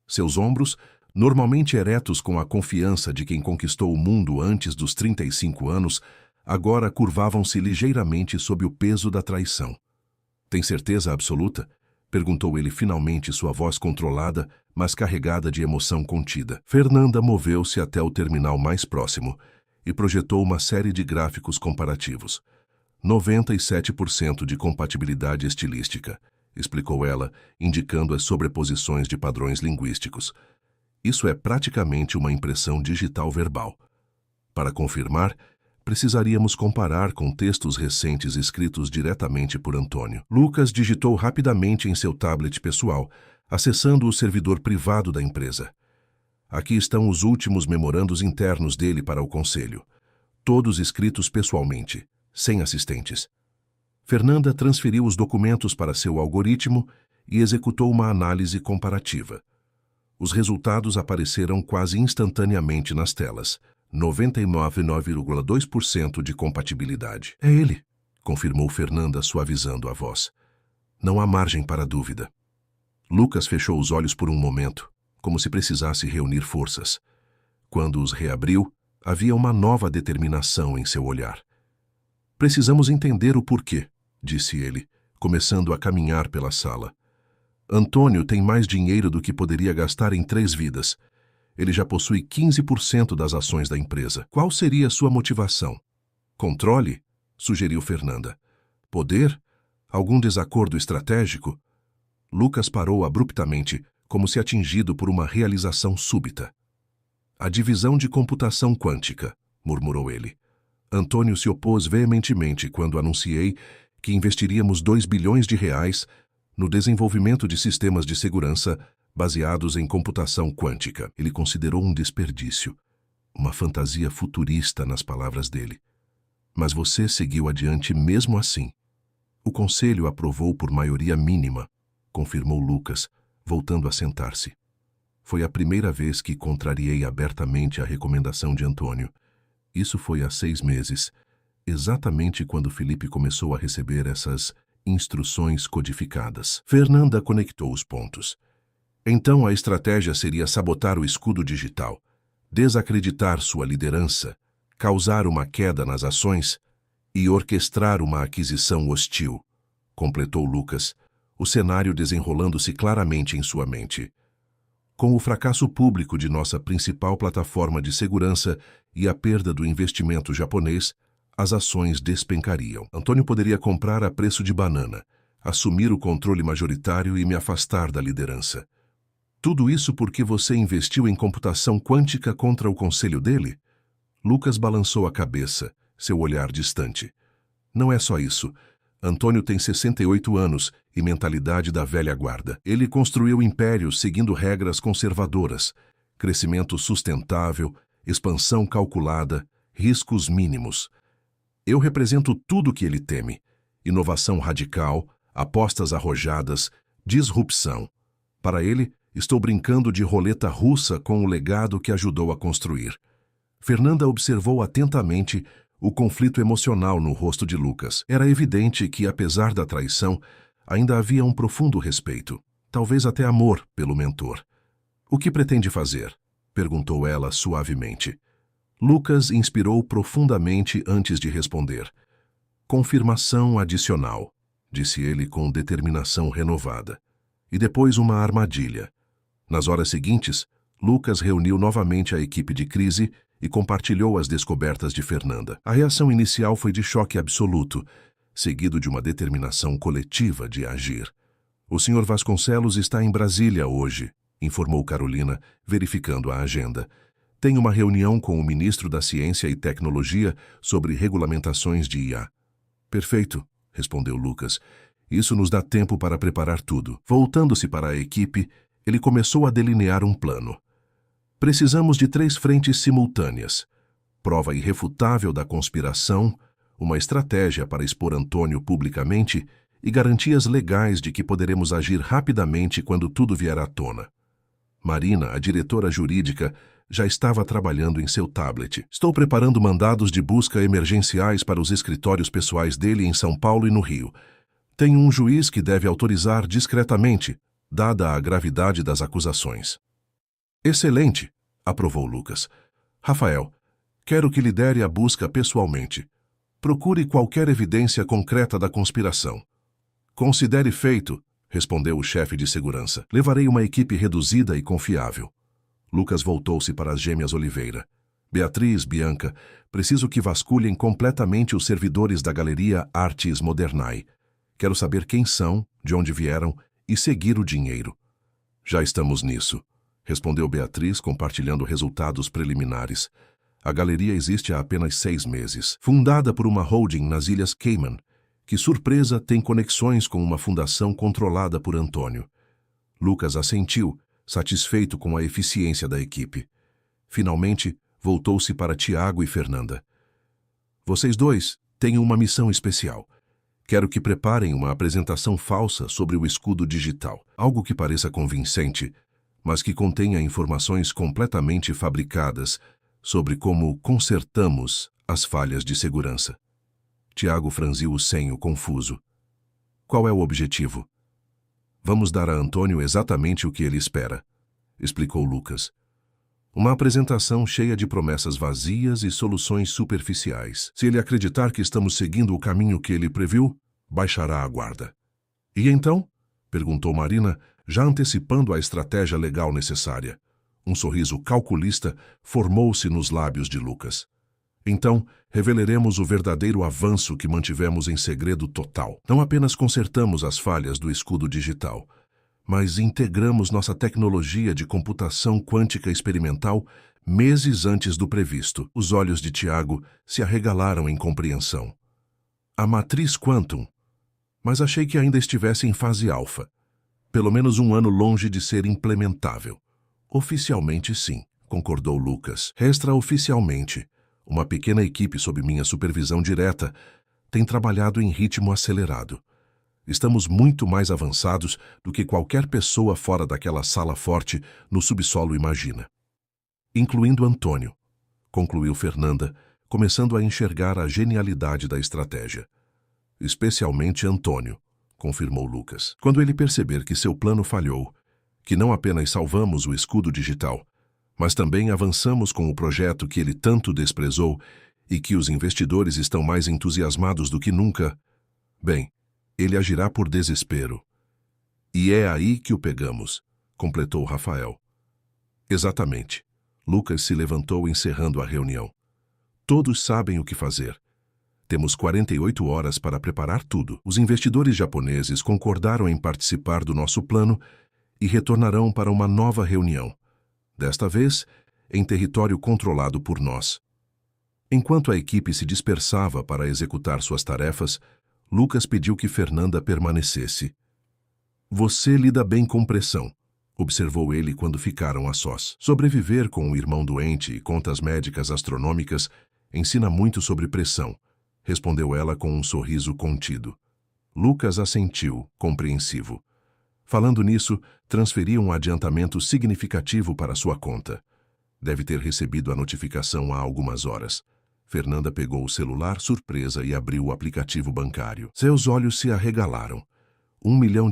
Seus ombros, normalmente eretos com a confiança de quem conquistou o mundo antes dos 35 anos, agora curvavam-se ligeiramente sob o peso da traição. Tem certeza absoluta? Perguntou ele finalmente, sua voz controlada, mas carregada de emoção contida. Fernanda moveu-se até o terminal mais próximo e projetou uma série de gráficos comparativos. 97% de compatibilidade estilística, explicou ela, indicando as sobreposições de padrões linguísticos. Isso é praticamente uma impressão digital verbal. Para confirmar, precisaríamos comparar com textos recentes escritos diretamente por Antônio. Lucas digitou rapidamente em seu tablet pessoal, acessando o servidor privado da empresa. Aqui estão os últimos memorandos internos dele para o conselho, todos escritos pessoalmente, sem assistentes. Fernanda transferiu os documentos para seu algoritmo e executou uma análise comparativa. Os resultados apareceram quase instantaneamente nas telas. 99,2% de compatibilidade. É ele, confirmou Fernanda, suavizando a voz. Não há margem para dúvida. Lucas fechou os olhos por um momento, como se precisasse reunir forças. Quando os reabriu, havia uma nova determinação em seu olhar. Precisamos entender o porquê, disse ele, começando a caminhar pela sala. Antônio tem mais dinheiro do que poderia gastar em 3 vidas. Ele já possui 15% das ações da empresa. Qual seria sua motivação? Controle? Sugeriu Fernanda. Poder? Algum desacordo estratégico? Lucas parou abruptamente, como se atingido por uma realização súbita. A divisão de computação quântica, murmurou ele. Antônio se opôs veementemente quando anunciei que investiríamos 2 bilhões de reais no desenvolvimento de sistemas de segurança baseados em computação quântica. Ele considerou um desperdício, uma fantasia futurista nas palavras dele. Mas você seguiu adiante mesmo assim. O conselho aprovou por maioria mínima, confirmou Lucas, voltando a sentar-se. Foi a primeira vez que contrariei abertamente a recomendação de Antônio. Isso foi há 6 meses, exatamente quando Felipe começou a receber essas instruções codificadas. Fernanda conectou os pontos. Então a estratégia seria sabotar o escudo digital, desacreditar sua liderança, causar uma queda nas ações e orquestrar uma aquisição hostil, completou Lucas, o cenário desenrolando-se claramente em sua mente. Com o fracasso público de nossa principal plataforma de segurança e a perda do investimento japonês, as ações despencariam. Antônio poderia comprar a preço de banana, assumir o controle majoritário e me afastar da liderança. Tudo isso porque você investiu em computação quântica contra o conselho dele? Lucas balançou a cabeça, seu olhar distante. Não é só isso. Antônio tem 68 anos e mentalidade da velha guarda. Ele construiu impérios seguindo regras conservadoras, crescimento sustentável, expansão calculada, riscos mínimos. Eu represento tudo o que ele teme. Inovação radical, apostas arrojadas, disrupção. Para ele, estou brincando de roleta russa com o legado que ajudou a construir. Fernanda observou atentamente o conflito emocional no rosto de Lucas. Era evidente que, apesar da traição, ainda havia um profundo respeito, talvez até amor, pelo mentor. O que pretende fazer? Perguntou ela suavemente. Lucas inspirou profundamente antes de responder. Confirmação adicional, disse ele com determinação renovada. E depois uma armadilha. Nas horas seguintes, Lucas reuniu novamente a equipe de crise e compartilhou as descobertas de Fernanda. A reação inicial foi de choque absoluto, seguido de uma determinação coletiva de agir. O Sr. Vasconcelos está em Brasília hoje, informou Carolina, verificando a agenda. Tem uma reunião com o ministro da Ciência e Tecnologia sobre regulamentações de IA. Perfeito, respondeu Lucas. Isso nos dá tempo para preparar tudo. Voltando-se para a equipe, ele começou a delinear um plano. Precisamos de 3 frentes simultâneas. Prova irrefutável da conspiração, uma estratégia para expor Antônio publicamente e garantias legais de que poderemos agir rapidamente quando tudo vier à tona. Marina, a diretora jurídica, já estava trabalhando em seu tablet. Estou preparando mandados de busca emergenciais para os escritórios pessoais dele em São Paulo e no Rio. Tem um juiz que deve autorizar discretamente, dada a gravidade das acusações. Excelente, aprovou Lucas. Rafael, quero que lidere a busca pessoalmente. Procure qualquer evidência concreta da conspiração. Considere feito, respondeu o chefe de segurança. Levarei uma equipe reduzida e confiável. Lucas voltou-se para as gêmeas Oliveira. Beatriz, Bianca, preciso que vasculhem completamente os servidores da Galeria Artes Modernae. Quero saber quem são, de onde vieram e seguir o dinheiro. Já estamos nisso, respondeu Beatriz, compartilhando resultados preliminares. A galeria existe há apenas 6 meses. Fundada por uma holding nas Ilhas Cayman, que, surpresa, tem conexões com uma fundação controlada por Antônio. Lucas assentiu, satisfeito com a eficiência da equipe. Finalmente, voltou-se para Tiago e Fernanda. Vocês dois têm uma missão especial. Quero que preparem uma apresentação falsa sobre o escudo digital. Algo que pareça convincente, mas que contenha informações completamente fabricadas sobre como consertamos as falhas de segurança. Tiago franziu o senho, confuso. Qual é o objetivo? Vamos dar a Antônio exatamente o que ele espera, explicou Lucas. Uma apresentação cheia de promessas vazias e soluções superficiais. Se ele acreditar que estamos seguindo o caminho que ele previu, baixará a guarda. E então? Perguntou Marina, já antecipando a estratégia legal necessária. Um sorriso calculista formou-se nos lábios de Lucas. Então, revelaremos o verdadeiro avanço que mantivemos em segredo total. Não apenas consertamos as falhas do escudo digital, mas integramos nossa tecnologia de computação quântica experimental meses antes do previsto. Os olhos de Tiago se arregalaram em compreensão. A matriz Quantum, mas achei que ainda estivesse em fase alfa. Pelo menos um ano longe de ser implementável. Oficialmente, sim, concordou Lucas. Extraoficialmente, uma pequena equipe sob minha supervisão direta tem trabalhado em ritmo acelerado. Estamos muito mais avançados do que qualquer pessoa fora daquela sala forte no subsolo imagina. Incluindo Antônio, concluiu Fernanda, começando a enxergar a genialidade da estratégia. Especialmente Antônio, confirmou Lucas. Quando ele perceber que seu plano falhou, que não apenas salvamos o escudo digital, mas também avançamos com o projeto que ele tanto desprezou e que os investidores estão mais entusiasmados do que nunca, bem, ele agirá por desespero. E é aí que o pegamos, completou Rafael. Exatamente. Lucas se levantou encerrando a reunião. Todos sabem o que fazer. Temos 48 horas para preparar tudo. Os investidores japoneses concordaram em participar do nosso plano e retornarão para uma nova reunião. Desta vez, em território controlado por nós. Enquanto a equipe se dispersava para executar suas tarefas, Lucas pediu que Fernanda permanecesse. Você lida bem com pressão, observou ele quando ficaram a sós. Sobreviver com um irmão doente e contas médicas astronômicas ensina muito sobre pressão, respondeu ela com um sorriso contido. Lucas assentiu, compreensivo. Falando nisso, transferiu um adiantamento significativo para sua conta. Deve ter recebido a notificação há algumas horas. Fernanda pegou o celular surpresa e abriu o aplicativo bancário. Seus olhos se arregalaram. R$1 milhão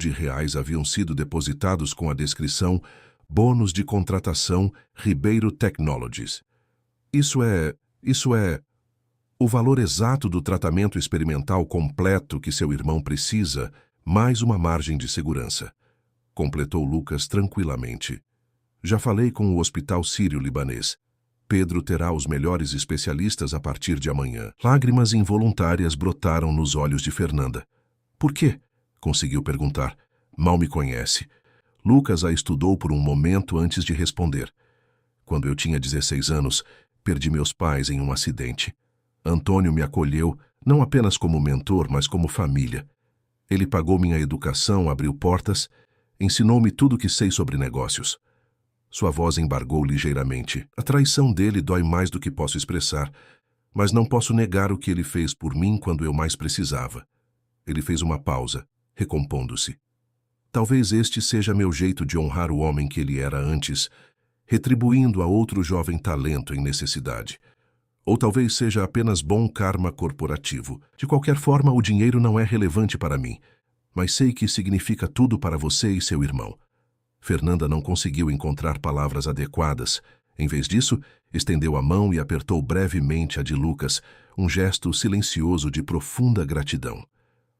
haviam sido depositados com a descrição Bônus de contratação Ribeiro Technologies. Isso é o valor exato do tratamento experimental completo que seu irmão precisa, mais uma margem de segurança. Completou Lucas tranquilamente. Já falei com o Hospital Sírio-Libanês. Pedro terá os melhores especialistas a partir de amanhã. Lágrimas involuntárias brotaram nos olhos de Fernanda. Por quê? Conseguiu perguntar. Mal me conhece. Lucas a estudou por um momento antes de responder. Quando eu tinha 16 anos, perdi meus pais em um acidente. Antônio me acolheu, não apenas como mentor, mas como família. Ele pagou minha educação, abriu portas, ensinou-me tudo o que sei sobre negócios. Sua voz embargou ligeiramente. A traição dele dói mais do que posso expressar, mas não posso negar o que ele fez por mim quando eu mais precisava. Ele fez uma pausa, recompondo-se. Talvez este seja meu jeito de honrar o homem que ele era antes, retribuindo a outro jovem talento em necessidade. Ou talvez seja apenas bom karma corporativo. De qualquer forma, o dinheiro não é relevante para mim, mas sei que significa tudo para você e seu irmão. Fernanda não conseguiu encontrar palavras adequadas. Em vez disso, estendeu a mão e apertou brevemente a de Lucas, um gesto silencioso de profunda gratidão.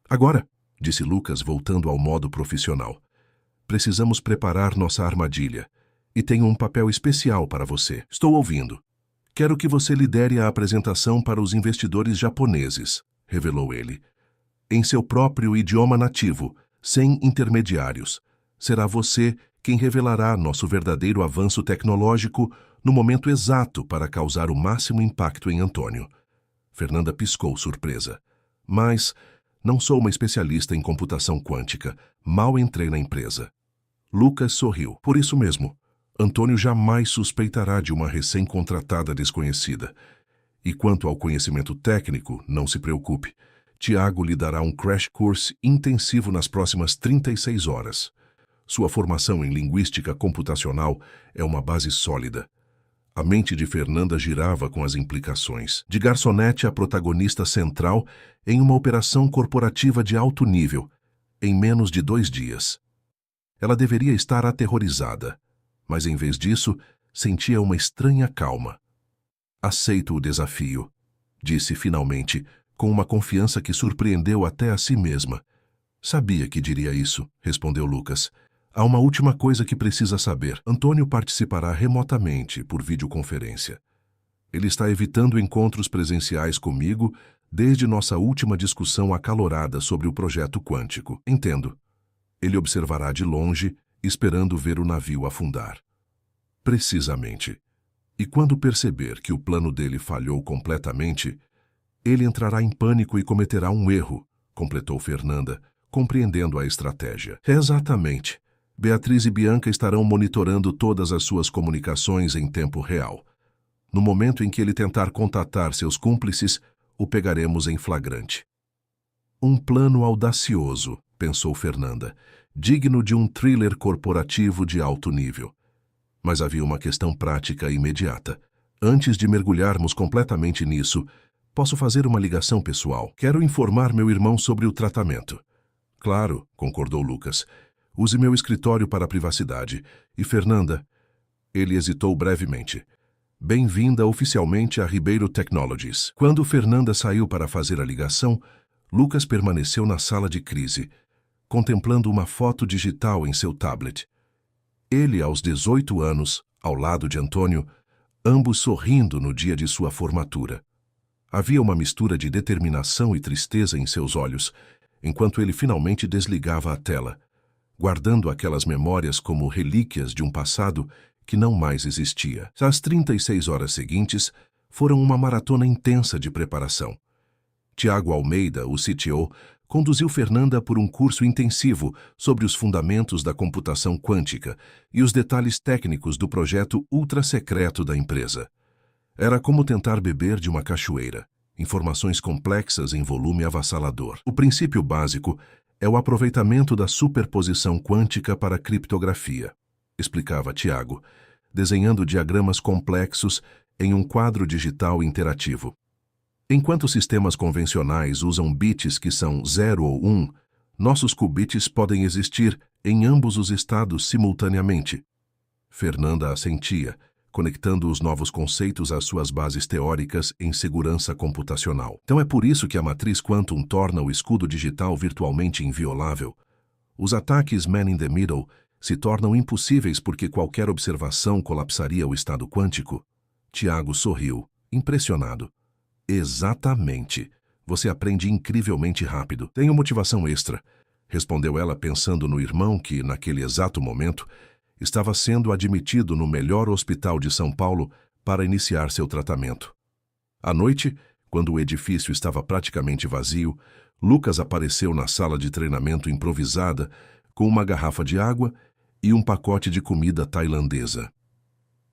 Agora, disse Lucas, voltando ao modo profissional, precisamos preparar nossa armadilha. E tenho um papel especial para você. Estou ouvindo. Quero que você lidere a apresentação para os investidores japoneses, revelou ele. Em seu próprio idioma nativo, sem intermediários. Será você quem revelará nosso verdadeiro avanço tecnológico no momento exato para causar o máximo impacto em Antônio. Fernanda piscou surpresa. Mas não sou uma especialista em computação quântica. Mal entrei na empresa. Lucas sorriu. Por isso mesmo, Antônio jamais suspeitará de uma recém-contratada desconhecida. E quanto ao conhecimento técnico, não se preocupe. Tiago lhe dará um crash course intensivo nas próximas 36 horas. Sua formação em linguística computacional é uma base sólida. A mente de Fernanda girava com as implicações. De garçonete a protagonista central em uma operação corporativa de alto nível, em menos de 2 dias. Ela deveria estar aterrorizada, mas em vez disso, sentia uma estranha calma. Aceito o desafio, disse finalmente, com uma confiança que surpreendeu até a si mesma. Sabia que diria isso, respondeu Lucas. Há uma última coisa que precisa saber. Antônio participará remotamente por videoconferência. Ele está evitando encontros presenciais comigo desde nossa última discussão acalorada sobre o projeto quântico. Entendo. Ele observará de longe, esperando ver o navio afundar. Precisamente. E quando perceber que o plano dele falhou completamente, ele entrará em pânico e cometerá um erro, completou Fernanda, compreendendo a estratégia. Exatamente. Beatriz e Bianca estarão monitorando todas as suas comunicações em tempo real. No momento em que ele tentar contatar seus cúmplices, o pegaremos em flagrante. Um plano audacioso, pensou Fernanda, digno de um thriller corporativo de alto nível. Mas havia uma questão prática imediata. Antes de mergulharmos completamente nisso, posso fazer uma ligação pessoal. Quero informar meu irmão sobre o tratamento. Claro, concordou Lucas. Use meu escritório para a privacidade. E Fernanda? Ele hesitou brevemente. Bem-vinda oficialmente a Ribeiro Technologies. Quando Fernanda saiu para fazer a ligação, Lucas permaneceu na sala de crise, contemplando uma foto digital em seu tablet. Ele, aos 18 anos, ao lado de Antônio, ambos sorrindo no dia de sua formatura. Havia uma mistura de determinação e tristeza em seus olhos, enquanto ele finalmente desligava a tela, guardando aquelas memórias como relíquias de um passado que não mais existia. As 36 horas seguintes foram uma maratona intensa de preparação. Tiago Almeida, o CTO, conduziu Fernanda por um curso intensivo sobre os fundamentos da computação quântica e os detalhes técnicos do projeto ultra-secreto da empresa. Era como tentar beber de uma cachoeira, informações complexas em volume avassalador. O princípio básico é o aproveitamento da superposição quântica para a criptografia, explicava Tiago, desenhando diagramas complexos em um quadro digital interativo. Enquanto sistemas convencionais usam bits que são 0 ou 1, nossos qubits podem existir em ambos os estados simultaneamente. Fernanda assentia, conectando os novos conceitos às suas bases teóricas em segurança computacional. Então é por isso que a matriz quantum torna o escudo digital virtualmente inviolável. Os ataques man in the middle se tornam impossíveis porque qualquer observação colapsaria o estado quântico. Tiago sorriu, impressionado. Exatamente. Você aprende incrivelmente rápido. Tenho motivação extra, respondeu ela pensando no irmão que, naquele exato momento, estava sendo admitido no melhor hospital de São Paulo para iniciar seu tratamento. À noite, quando o edifício estava praticamente vazio, Lucas apareceu na sala de treinamento improvisada com uma garrafa de água e um pacote de comida tailandesa.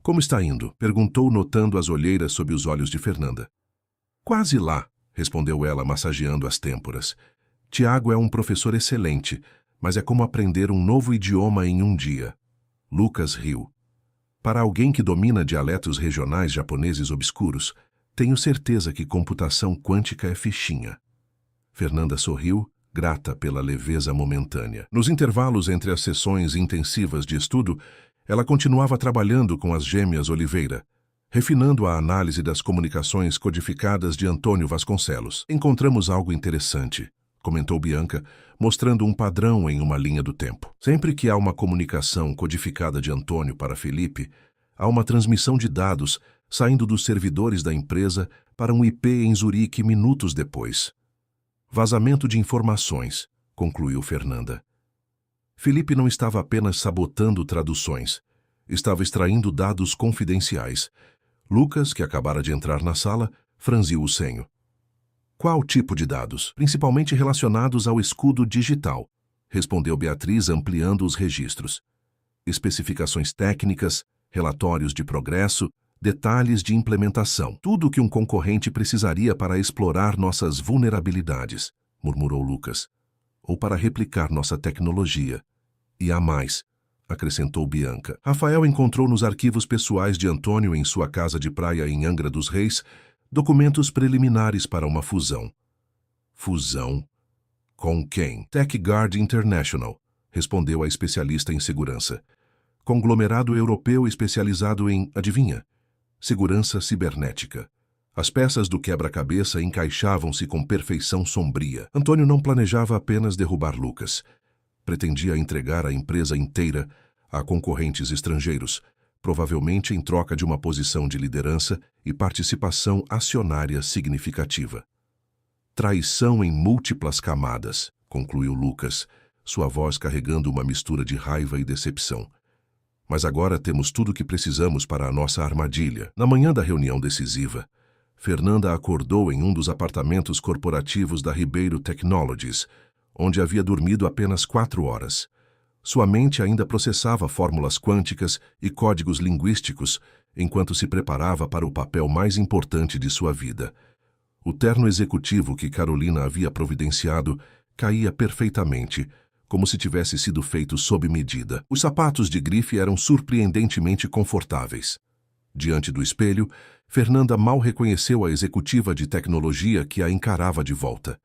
Como está indo? Perguntou, notando as olheiras sob os olhos de Fernanda. Quase lá, respondeu ela, massageando as têmporas. Tiago é um professor excelente, mas é como aprender um novo idioma em um dia. Lucas riu. Para alguém que domina dialetos regionais japoneses obscuros, tenho certeza que computação quântica é fichinha. Fernanda sorriu, grata pela leveza momentânea. Nos intervalos entre as sessões intensivas de estudo, ela continuava trabalhando com as gêmeas Oliveira, refinando a análise das comunicações codificadas de Antônio Vasconcelos. Encontramos algo interessante, comentou Bianca, mostrando um padrão em uma linha do tempo. Sempre que há uma comunicação codificada de Antônio para Felipe, há uma transmissão de dados saindo dos servidores da empresa para um IP em Zurique minutos depois. Vazamento de informações, concluiu Fernanda. Felipe não estava apenas sabotando traduções, estava extraindo dados confidenciais. Lucas, que acabara de entrar na sala, franziu o senho. Qual tipo de dados? Principalmente relacionados ao escudo digital, respondeu Beatriz, ampliando os registros. Especificações técnicas, relatórios de progresso, detalhes de implementação. Tudo o que um concorrente precisaria para explorar nossas vulnerabilidades, murmurou Lucas. Ou para replicar nossa tecnologia. E há mais, acrescentou Bianca. Rafael encontrou nos arquivos pessoais de Antônio em sua casa de praia em Angra dos Reis documentos preliminares para uma fusão. Fusão? Com quem? TechGuard International, respondeu a especialista em segurança. Conglomerado europeu especializado em, adivinha? Segurança cibernética. As peças do quebra-cabeça encaixavam-se com perfeição sombria. Antônio não planejava apenas derrubar Lucas. Pretendia entregar a empresa inteira a concorrentes estrangeiros, provavelmente em troca de uma posição de liderança e participação acionária significativa. Traição em múltiplas camadas, concluiu Lucas, sua voz carregando uma mistura de raiva e decepção. Mas agora temos tudo o que precisamos para a nossa armadilha. Na manhã da reunião decisiva, Fernanda acordou em um dos apartamentos corporativos da Ribeiro Technologies, onde havia dormido apenas 4 horas. Sua mente ainda processava fórmulas quânticas e códigos linguísticos enquanto se preparava para o papel mais importante de sua vida. O terno executivo que Carolina havia providenciado caía perfeitamente, como se tivesse sido feito sob medida. Os sapatos de grife eram surpreendentemente confortáveis. Diante do espelho, Fernanda mal reconheceu a executiva de tecnologia que a encarava de volta.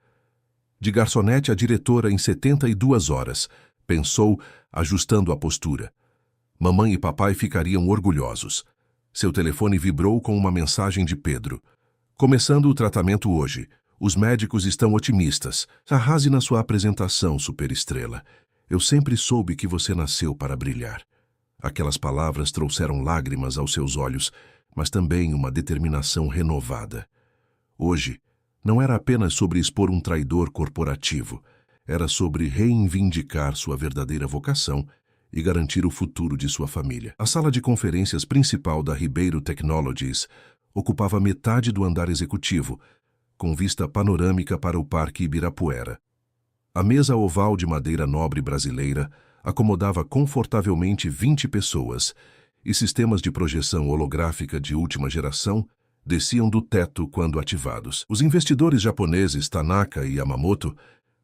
De garçonete a diretora em 72 horas, pensou, ajustando a postura. Mamãe e papai ficariam orgulhosos. Seu telefone vibrou com uma mensagem de Pedro. Começando o tratamento hoje. Os médicos estão otimistas. Arrase na sua apresentação, superestrela. Eu sempre soube que você nasceu para brilhar. Aquelas palavras trouxeram lágrimas aos seus olhos, mas também uma determinação renovada. Hoje, não era apenas sobre expor um traidor corporativo, era sobre reivindicar sua verdadeira vocação e garantir o futuro de sua família. A sala de conferências principal da Ribeiro Technologies ocupava metade do andar executivo, com vista panorâmica para o Parque Ibirapuera. A mesa oval de madeira nobre brasileira acomodava confortavelmente 20 pessoas, e sistemas de projeção holográfica de última geração desciam do teto quando ativados. Os investidores japoneses Tanaka e Yamamoto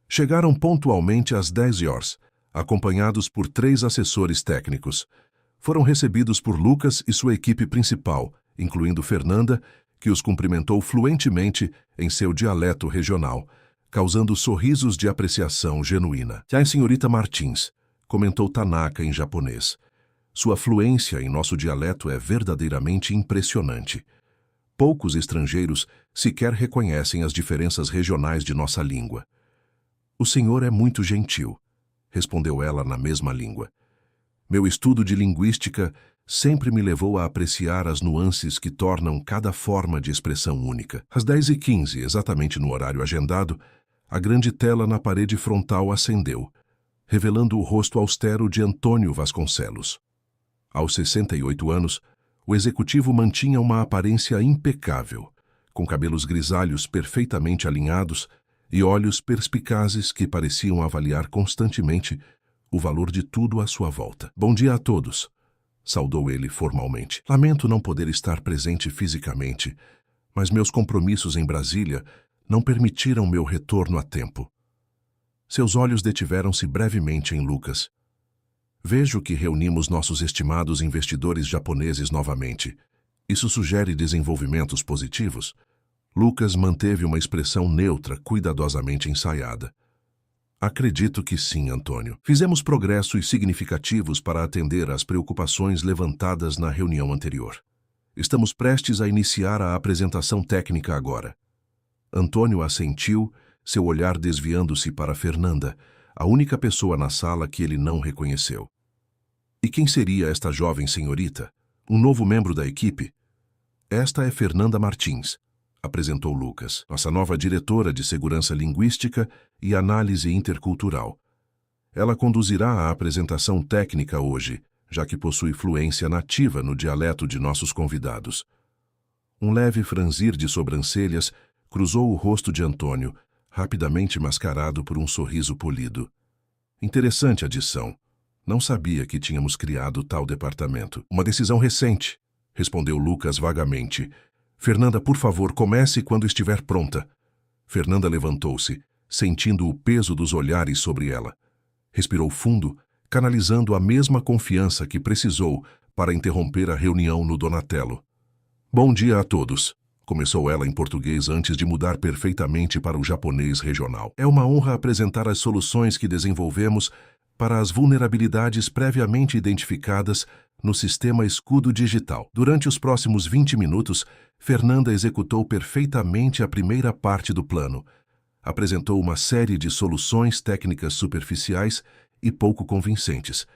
chegaram pontualmente às 10 horas, acompanhados por 3 assessores técnicos. Foram recebidos por Lucas e sua equipe principal, incluindo Fernanda, que os cumprimentou fluentemente em seu dialeto regional, causando sorrisos de apreciação genuína. "A senhorita Martins", comentou Tanaka em japonês. "Sua fluência em nosso dialeto é verdadeiramente impressionante. Poucos estrangeiros sequer reconhecem as diferenças regionais de nossa língua." "O senhor é muito gentil", respondeu ela na mesma língua. "Meu estudo de linguística sempre me levou a apreciar as nuances que tornam cada forma de expressão única." Às 10h15, exatamente no horário agendado, a grande tela na parede frontal acendeu, revelando o rosto austero de Antônio Vasconcelos. Aos 68 anos, o executivo mantinha uma aparência impecável, com cabelos grisalhos perfeitamente alinhados e olhos perspicazes que pareciam avaliar constantemente o valor de tudo à sua volta. "Bom dia a todos", saudou ele formalmente. "Lamento não poder estar presente fisicamente, mas meus compromissos em Brasília não permitiram meu retorno a tempo." Seus olhos detiveram-se brevemente em Lucas. "Vejo que reunimos nossos estimados investidores japoneses novamente. Isso sugere desenvolvimentos positivos?" Lucas manteve uma expressão neutra, cuidadosamente ensaiada. "Acredito que sim, Antônio. Fizemos progressos significativos para atender às preocupações levantadas na reunião anterior. Estamos prestes a iniciar a apresentação técnica agora." Antônio assentiu, seu olhar desviando-se para Fernanda, a única pessoa na sala que ele não reconheceu. "E quem seria esta jovem senhorita? Um novo membro da equipe?" "Esta é Fernanda Martins", apresentou Lucas, "nossa nova diretora de segurança linguística e análise intercultural. Ela conduzirá a apresentação técnica hoje, já que possui fluência nativa no dialeto de nossos convidados." Um leve franzir de sobrancelhas cruzou o rosto de Antônio, rapidamente mascarado por um sorriso polido. "Interessante adição. Não sabia que tínhamos criado tal departamento." "Uma decisão recente", respondeu Lucas vagamente. Fernanda, por favor, comece quando estiver pronta. Fernanda levantou-se, sentindo o peso dos olhares sobre ela. Respirou fundo, canalizando a mesma confiança que precisou para interromper a reunião no Donatello. Bom dia a todos, começou ela em português antes de mudar perfeitamente para o japonês regional. É uma honra apresentar as soluções que desenvolvemos para as vulnerabilidades previamente identificadas no sistema Escudo Digital. Durante os próximos 20 minutos, Fernanda executou perfeitamente a primeira parte do plano. Apresentou uma série de soluções técnicas superficiais e pouco convincentes,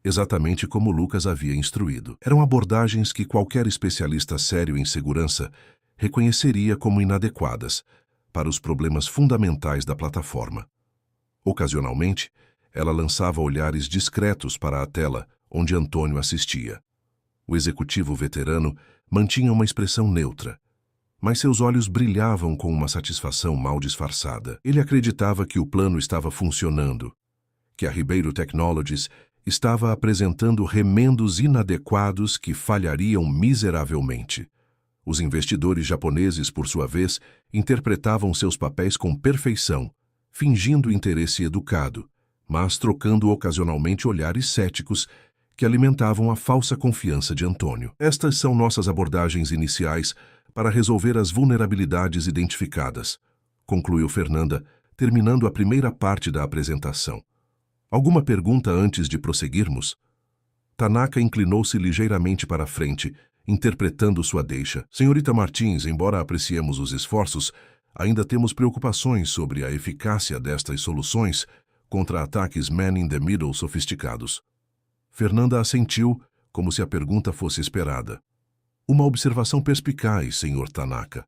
exatamente como Lucas havia instruído. Eram abordagens que qualquer especialista sério em segurança reconheceria como inadequadas para os problemas fundamentais da plataforma. Ocasionalmente, ela lançava olhares discretos para a tela onde Antônio assistia. O executivo veterano mantinha uma expressão neutra, mas seus olhos brilhavam com uma satisfação mal disfarçada. Ele acreditava que o plano estava funcionando, que a Ribeiro Technologies estava apresentando remendos inadequados que falhariam miseravelmente. Os investidores japoneses, por sua vez, interpretavam seus papéis com perfeição, fingindo interesse educado, mas trocando ocasionalmente olhares céticos que alimentavam a falsa confiança de Antônio. Estas são nossas abordagens iniciais para resolver as vulnerabilidades identificadas, concluiu Fernanda, terminando a primeira parte da apresentação. Alguma pergunta antes de prosseguirmos? Tanaka inclinou-se ligeiramente para a frente, interpretando sua deixa. Senhorita Martins, embora apreciemos os esforços, ainda temos preocupações sobre a eficácia destas soluções contra ataques man-in-the-middle sofisticados. Fernanda assentiu, como se a pergunta fosse esperada. Uma observação perspicaz, Sr. Tanaka.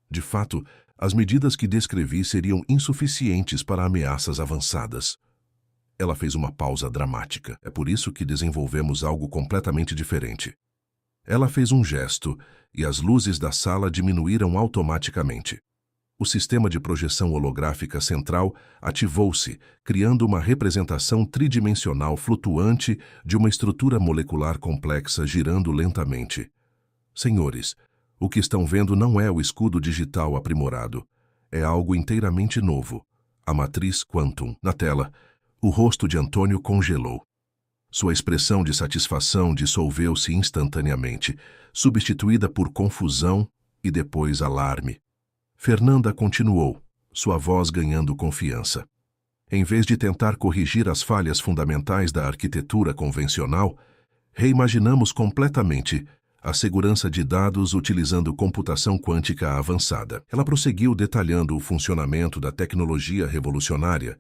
De fato, as medidas que descrevi seriam insuficientes para ameaças avançadas. Ela fez uma pausa dramática. É por isso que desenvolvemos algo completamente diferente. Ela fez um gesto e as luzes da sala diminuíram automaticamente. O sistema de projeção holográfica central ativou-se, criando uma representação tridimensional flutuante de uma estrutura molecular complexa girando lentamente. Senhores, o que estão vendo não é o escudo digital aprimorado. É algo inteiramente novo. A matriz Quantum. Na tela, o rosto de Antônio congelou. Sua expressão de satisfação dissolveu-se instantaneamente, substituída por confusão e depois alarme. Fernanda continuou, sua voz ganhando confiança. Em vez de tentar corrigir as falhas fundamentais da arquitetura convencional, reimaginamos completamente a segurança de dados utilizando computação quântica avançada. Ela prosseguiu detalhando o funcionamento da tecnologia revolucionária,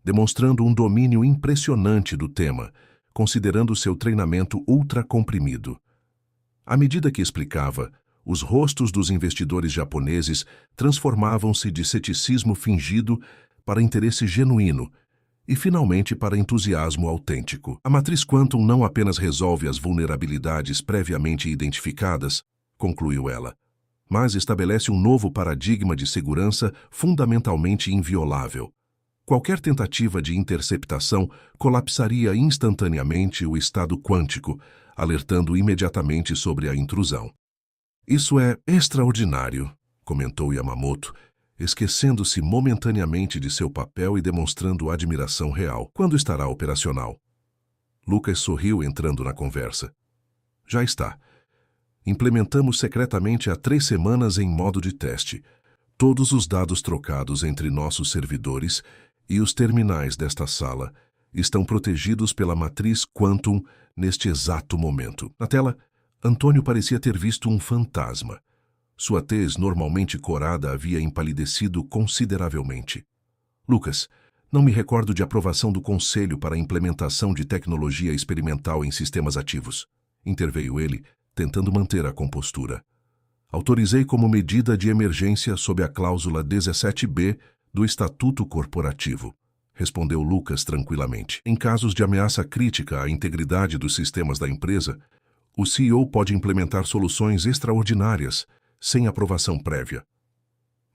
demonstrando um domínio impressionante do tema, considerando seu treinamento ultra-comprimido. À medida que explicava, os rostos dos investidores japoneses transformavam-se de ceticismo fingido para interesse genuíno e, finalmente, para entusiasmo autêntico. A matriz Quantum não apenas resolve as vulnerabilidades previamente identificadas, concluiu ela, mas estabelece um novo paradigma de segurança fundamentalmente inviolável. Qualquer tentativa de interceptação colapsaria instantaneamente o estado quântico, alertando imediatamente sobre a intrusão. Isso é extraordinário, comentou Yamamoto, esquecendo-se momentaneamente de seu papel e demonstrando admiração real. Quando estará operacional? Lucas sorriu entrando na conversa. Já está. Implementamos secretamente há 3 semanas em modo de teste. Todos os dados trocados entre nossos servidores e os terminais desta sala estão protegidos pela matriz Quantum neste exato momento. Na tela, Antônio parecia ter visto um fantasma. Sua tez normalmente corada havia empalidecido consideravelmente. Lucas, não me recordo de aprovação do Conselho para a implementação de tecnologia experimental em sistemas ativos. Interveio ele, tentando manter a compostura. Autorizei como medida de emergência sob a cláusula 17b do Estatuto Corporativo, respondeu Lucas tranquilamente. Em casos de ameaça crítica à integridade dos sistemas da empresa, o CEO pode implementar soluções extraordinárias, sem aprovação prévia.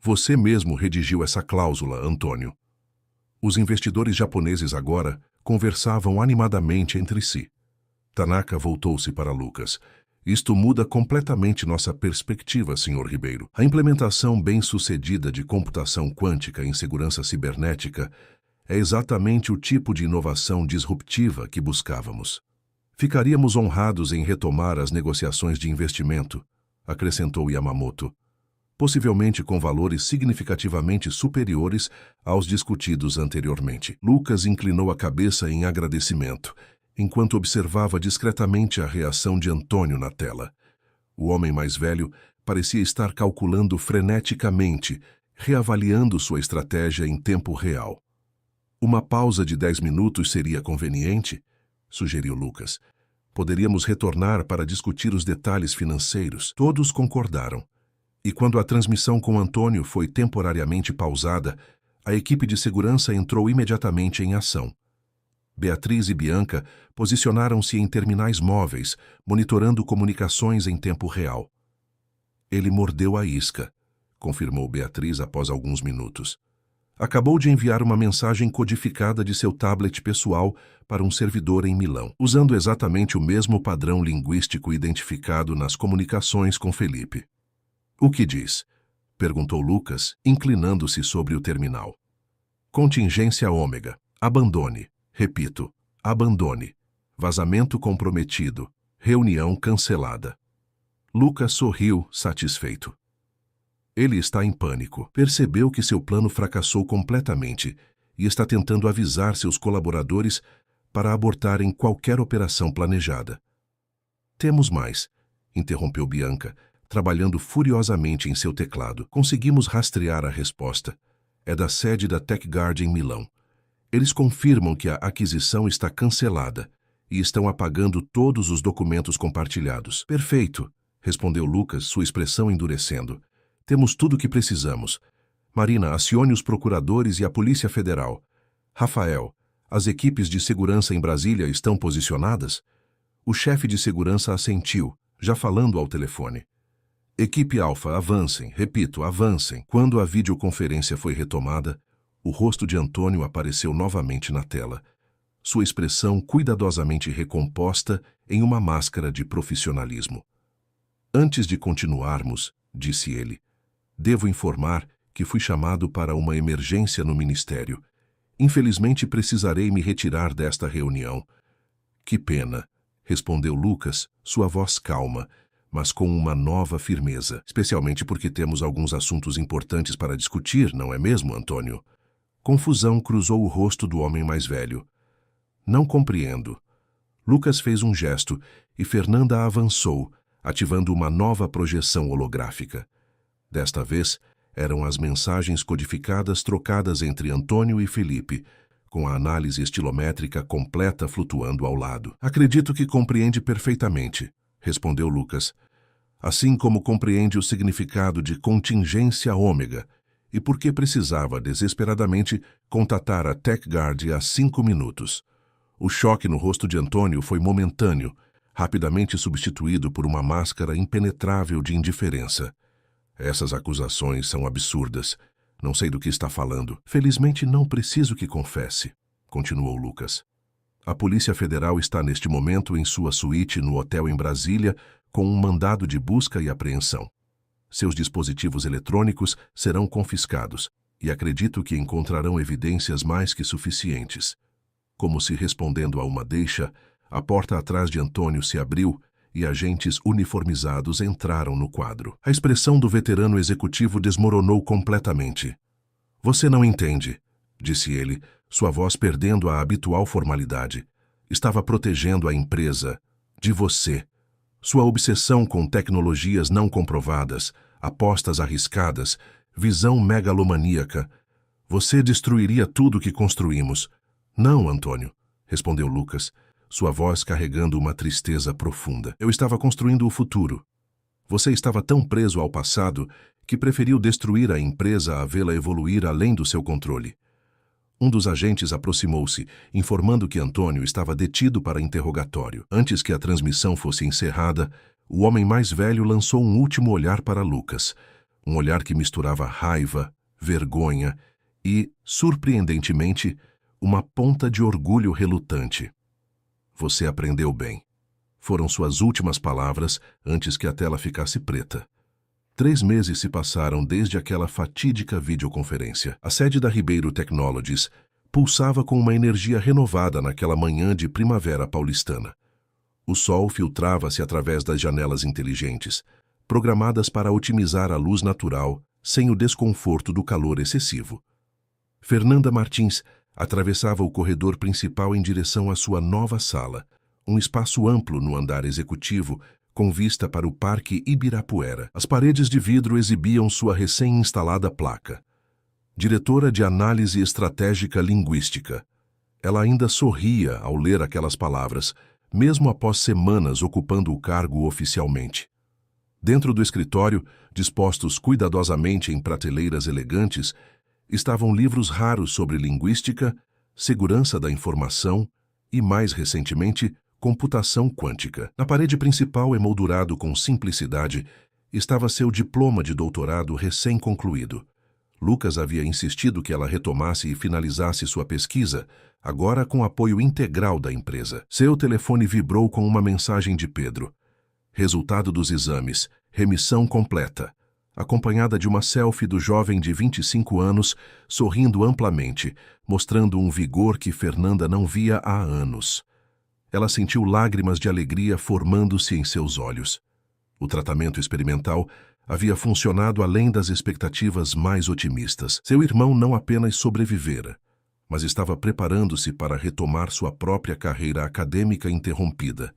Você mesmo redigiu essa cláusula, Antônio. Os investidores japoneses agora conversavam animadamente entre si. Tanaka voltou-se para Lucas. Isto muda completamente nossa perspectiva, Sr. Ribeiro. A implementação bem-sucedida de computação quântica em segurança cibernética é exatamente o tipo de inovação disruptiva que buscávamos. Ficaríamos honrados em retomar as negociações de investimento, acrescentou Yamamoto, possivelmente com valores significativamente superiores aos discutidos anteriormente. Lucas inclinou a cabeça em agradecimento, enquanto observava discretamente a reação de Antônio na tela. O homem mais velho parecia estar calculando freneticamente, reavaliando sua estratégia em tempo real. Uma pausa de 10 minutos seria conveniente? Sugeriu Lucas. Poderíamos retornar para discutir os detalhes financeiros. Todos concordaram. E quando a transmissão com Antônio foi temporariamente pausada, a equipe de segurança entrou imediatamente em ação. Beatriz e Bianca posicionaram-se em terminais móveis, monitorando comunicações em tempo real. Ele mordeu a isca, confirmou Beatriz após alguns minutos. Acabou de enviar uma mensagem codificada de seu tablet pessoal para um servidor em Milão, usando exatamente o mesmo padrão linguístico identificado nas comunicações com Felipe. O que diz? Perguntou Lucas, inclinando-se sobre o terminal. Contingência ômega. Abandone. Repito, abandone. Vazamento comprometido. Reunião cancelada. Lucas sorriu, satisfeito. Ele está em pânico. Percebeu que seu plano fracassou completamente e está tentando avisar seus colaboradores para abortarem qualquer operação planejada. Temos mais, interrompeu Bianca, trabalhando furiosamente em seu teclado. Conseguimos rastrear a resposta. É da sede da TechGuard em Milão. Eles confirmam que a aquisição está cancelada e estão apagando todos os documentos compartilhados. Perfeito, respondeu Lucas, sua expressão endurecendo. Temos tudo o que precisamos. Marina, acione os procuradores e a Polícia Federal. Rafael, as equipes de segurança em Brasília estão posicionadas? O chefe de segurança assentiu, já falando ao telefone. Equipe Alfa, avancem, repito, avancem. Quando a videoconferência foi retomada, o rosto de Antônio apareceu novamente na tela, sua expressão cuidadosamente recomposta em uma máscara de profissionalismo. Antes de continuarmos, disse ele, devo informar que fui chamado para uma emergência no Ministério. Infelizmente precisarei me retirar desta reunião. Que pena, respondeu Lucas, sua voz calma, mas com uma nova firmeza, especialmente porque temos alguns assuntos importantes para discutir, não é mesmo, Antônio? Confusão cruzou o rosto do homem mais velho. Não compreendo. Lucas fez um gesto e Fernanda avançou, ativando uma nova projeção holográfica. Desta vez, eram as mensagens codificadas trocadas entre Antônio e Felipe, com a análise estilométrica completa flutuando ao lado. Acredito que compreende perfeitamente, respondeu Lucas, assim como compreende o significado de contingência ômega e por que precisava desesperadamente contatar a TechGuard há 5 minutos. O choque no rosto de Antônio foi momentâneo, rapidamente substituído por uma máscara impenetrável de indiferença. Essas acusações são absurdas. Não sei do que está falando. Felizmente não preciso que confesse, continuou Lucas. A Polícia Federal está neste momento em sua suíte no hotel em Brasília com um mandado de busca e apreensão. Seus dispositivos eletrônicos serão confiscados e acredito que encontrarão evidências mais que suficientes. Como se respondendo a uma deixa, a porta atrás de Antônio se abriu e agentes uniformizados entraram no quadro. A expressão do veterano executivo desmoronou completamente. Você não entende, disse ele, sua voz perdendo a habitual formalidade. Estava protegendo a empresa de você. Sua obsessão com tecnologias não comprovadas, apostas arriscadas, visão megalomaníaca. Você destruiria tudo que construímos. Não, Antônio, respondeu Lucas, sua voz carregando uma tristeza profunda. Eu estava construindo o futuro. Você estava tão preso ao passado que preferiu destruir a empresa a vê-la evoluir além do seu controle. Um dos agentes aproximou-se, informando que Antônio estava detido para interrogatório. Antes que a transmissão fosse encerrada, o homem mais velho lançou um último olhar para Lucas, um olhar que misturava raiva, vergonha e, surpreendentemente, uma ponta de orgulho relutante. Você aprendeu bem. foram suas últimas palavras antes que a tela ficasse preta. 3 meses se passaram desde aquela fatídica videoconferência. A sede da Ribeiro Technologies pulsava com uma energia renovada naquela manhã de primavera paulistana. O sol filtrava-se através das janelas inteligentes, programadas para otimizar a luz natural sem o desconforto do calor excessivo. Fernanda Martins atravessava o corredor principal em direção à sua nova sala, um espaço amplo no andar executivo com vista para o Parque Ibirapuera. As paredes de vidro exibiam sua recém-instalada placa. Diretora de Análise Estratégica Linguística. Ela ainda sorria ao ler aquelas palavras, mesmo após semanas ocupando o cargo oficialmente. Dentro do escritório, dispostos cuidadosamente em prateleiras elegantes, estavam livros raros sobre linguística, segurança da informação e, mais recentemente, computação quântica. Na parede principal, emoldurado com simplicidade, estava seu diploma de doutorado recém-concluído. Lucas havia insistido que ela retomasse e finalizasse sua pesquisa, agora com apoio integral da empresa. Seu telefone vibrou com uma mensagem de Pedro. Resultado dos exames, remissão completa, acompanhada de uma selfie do jovem de 25 anos, sorrindo amplamente, mostrando um vigor que Fernanda não via há anos. Ela sentiu lágrimas de alegria formando-se em seus olhos. O tratamento experimental havia funcionado além das expectativas mais otimistas. Seu irmão não apenas sobrevivera, mas estava preparando-se para retomar sua própria carreira acadêmica interrompida.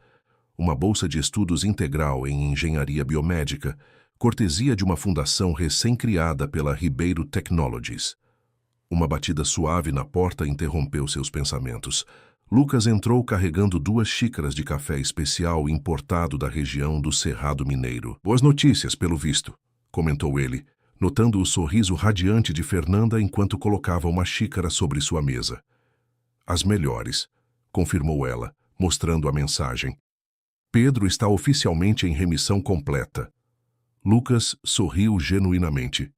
Uma bolsa de estudos integral em engenharia biomédica, cortesia de uma fundação recém-criada pela Ribeiro Technologies. Uma batida suave na porta interrompeu seus pensamentos. Lucas entrou carregando 2 xícaras de café especial importado da região do Cerrado Mineiro. Boas notícias, pelo visto, comentou ele, notando o sorriso radiante de Fernanda enquanto colocava uma xícara sobre sua mesa. As melhores, confirmou ela, mostrando a mensagem. Pedro está oficialmente em remissão completa. Lucas sorriu genuinamente.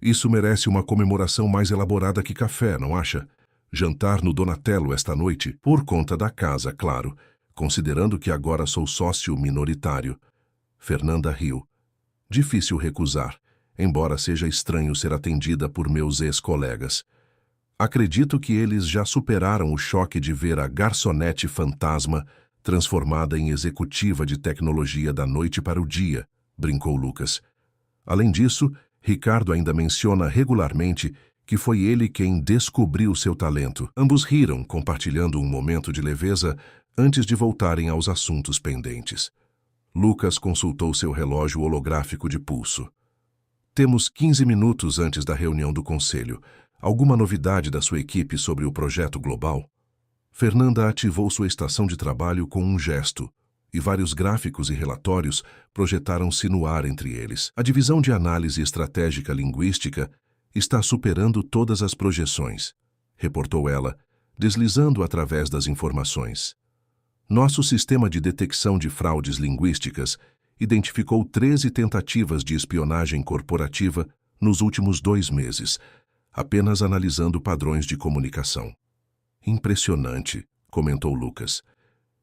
Isso merece uma comemoração mais elaborada que café, não acha? Jantar no Donatello esta noite, por conta da casa, claro, considerando que agora sou sócio minoritário. Fernanda riu. Difícil recusar, embora seja estranho ser atendida por meus ex-colegas. Acredito que eles já superaram o choque de ver a garçonete fantasma transformada em executiva de tecnologia da noite para o dia, brincou Lucas. Além disso, Ricardo ainda menciona regularmente que foi ele quem descobriu seu talento. Ambos riram, compartilhando um momento de leveza antes de voltarem aos assuntos pendentes. Lucas consultou seu relógio holográfico de pulso. Temos 15 minutos antes da reunião do conselho. Alguma novidade da sua equipe sobre o projeto global? Fernanda ativou sua estação de trabalho com um gesto, e vários gráficos e relatórios projetaram-se no ar entre eles. A divisão de análise estratégica linguística está superando todas as projeções, reportou ela, deslizando através das informações. Nosso sistema de detecção de fraudes linguísticas identificou 13 tentativas de espionagem corporativa nos últimos 2 meses, apenas analisando padrões de comunicação. Impressionante, comentou Lucas.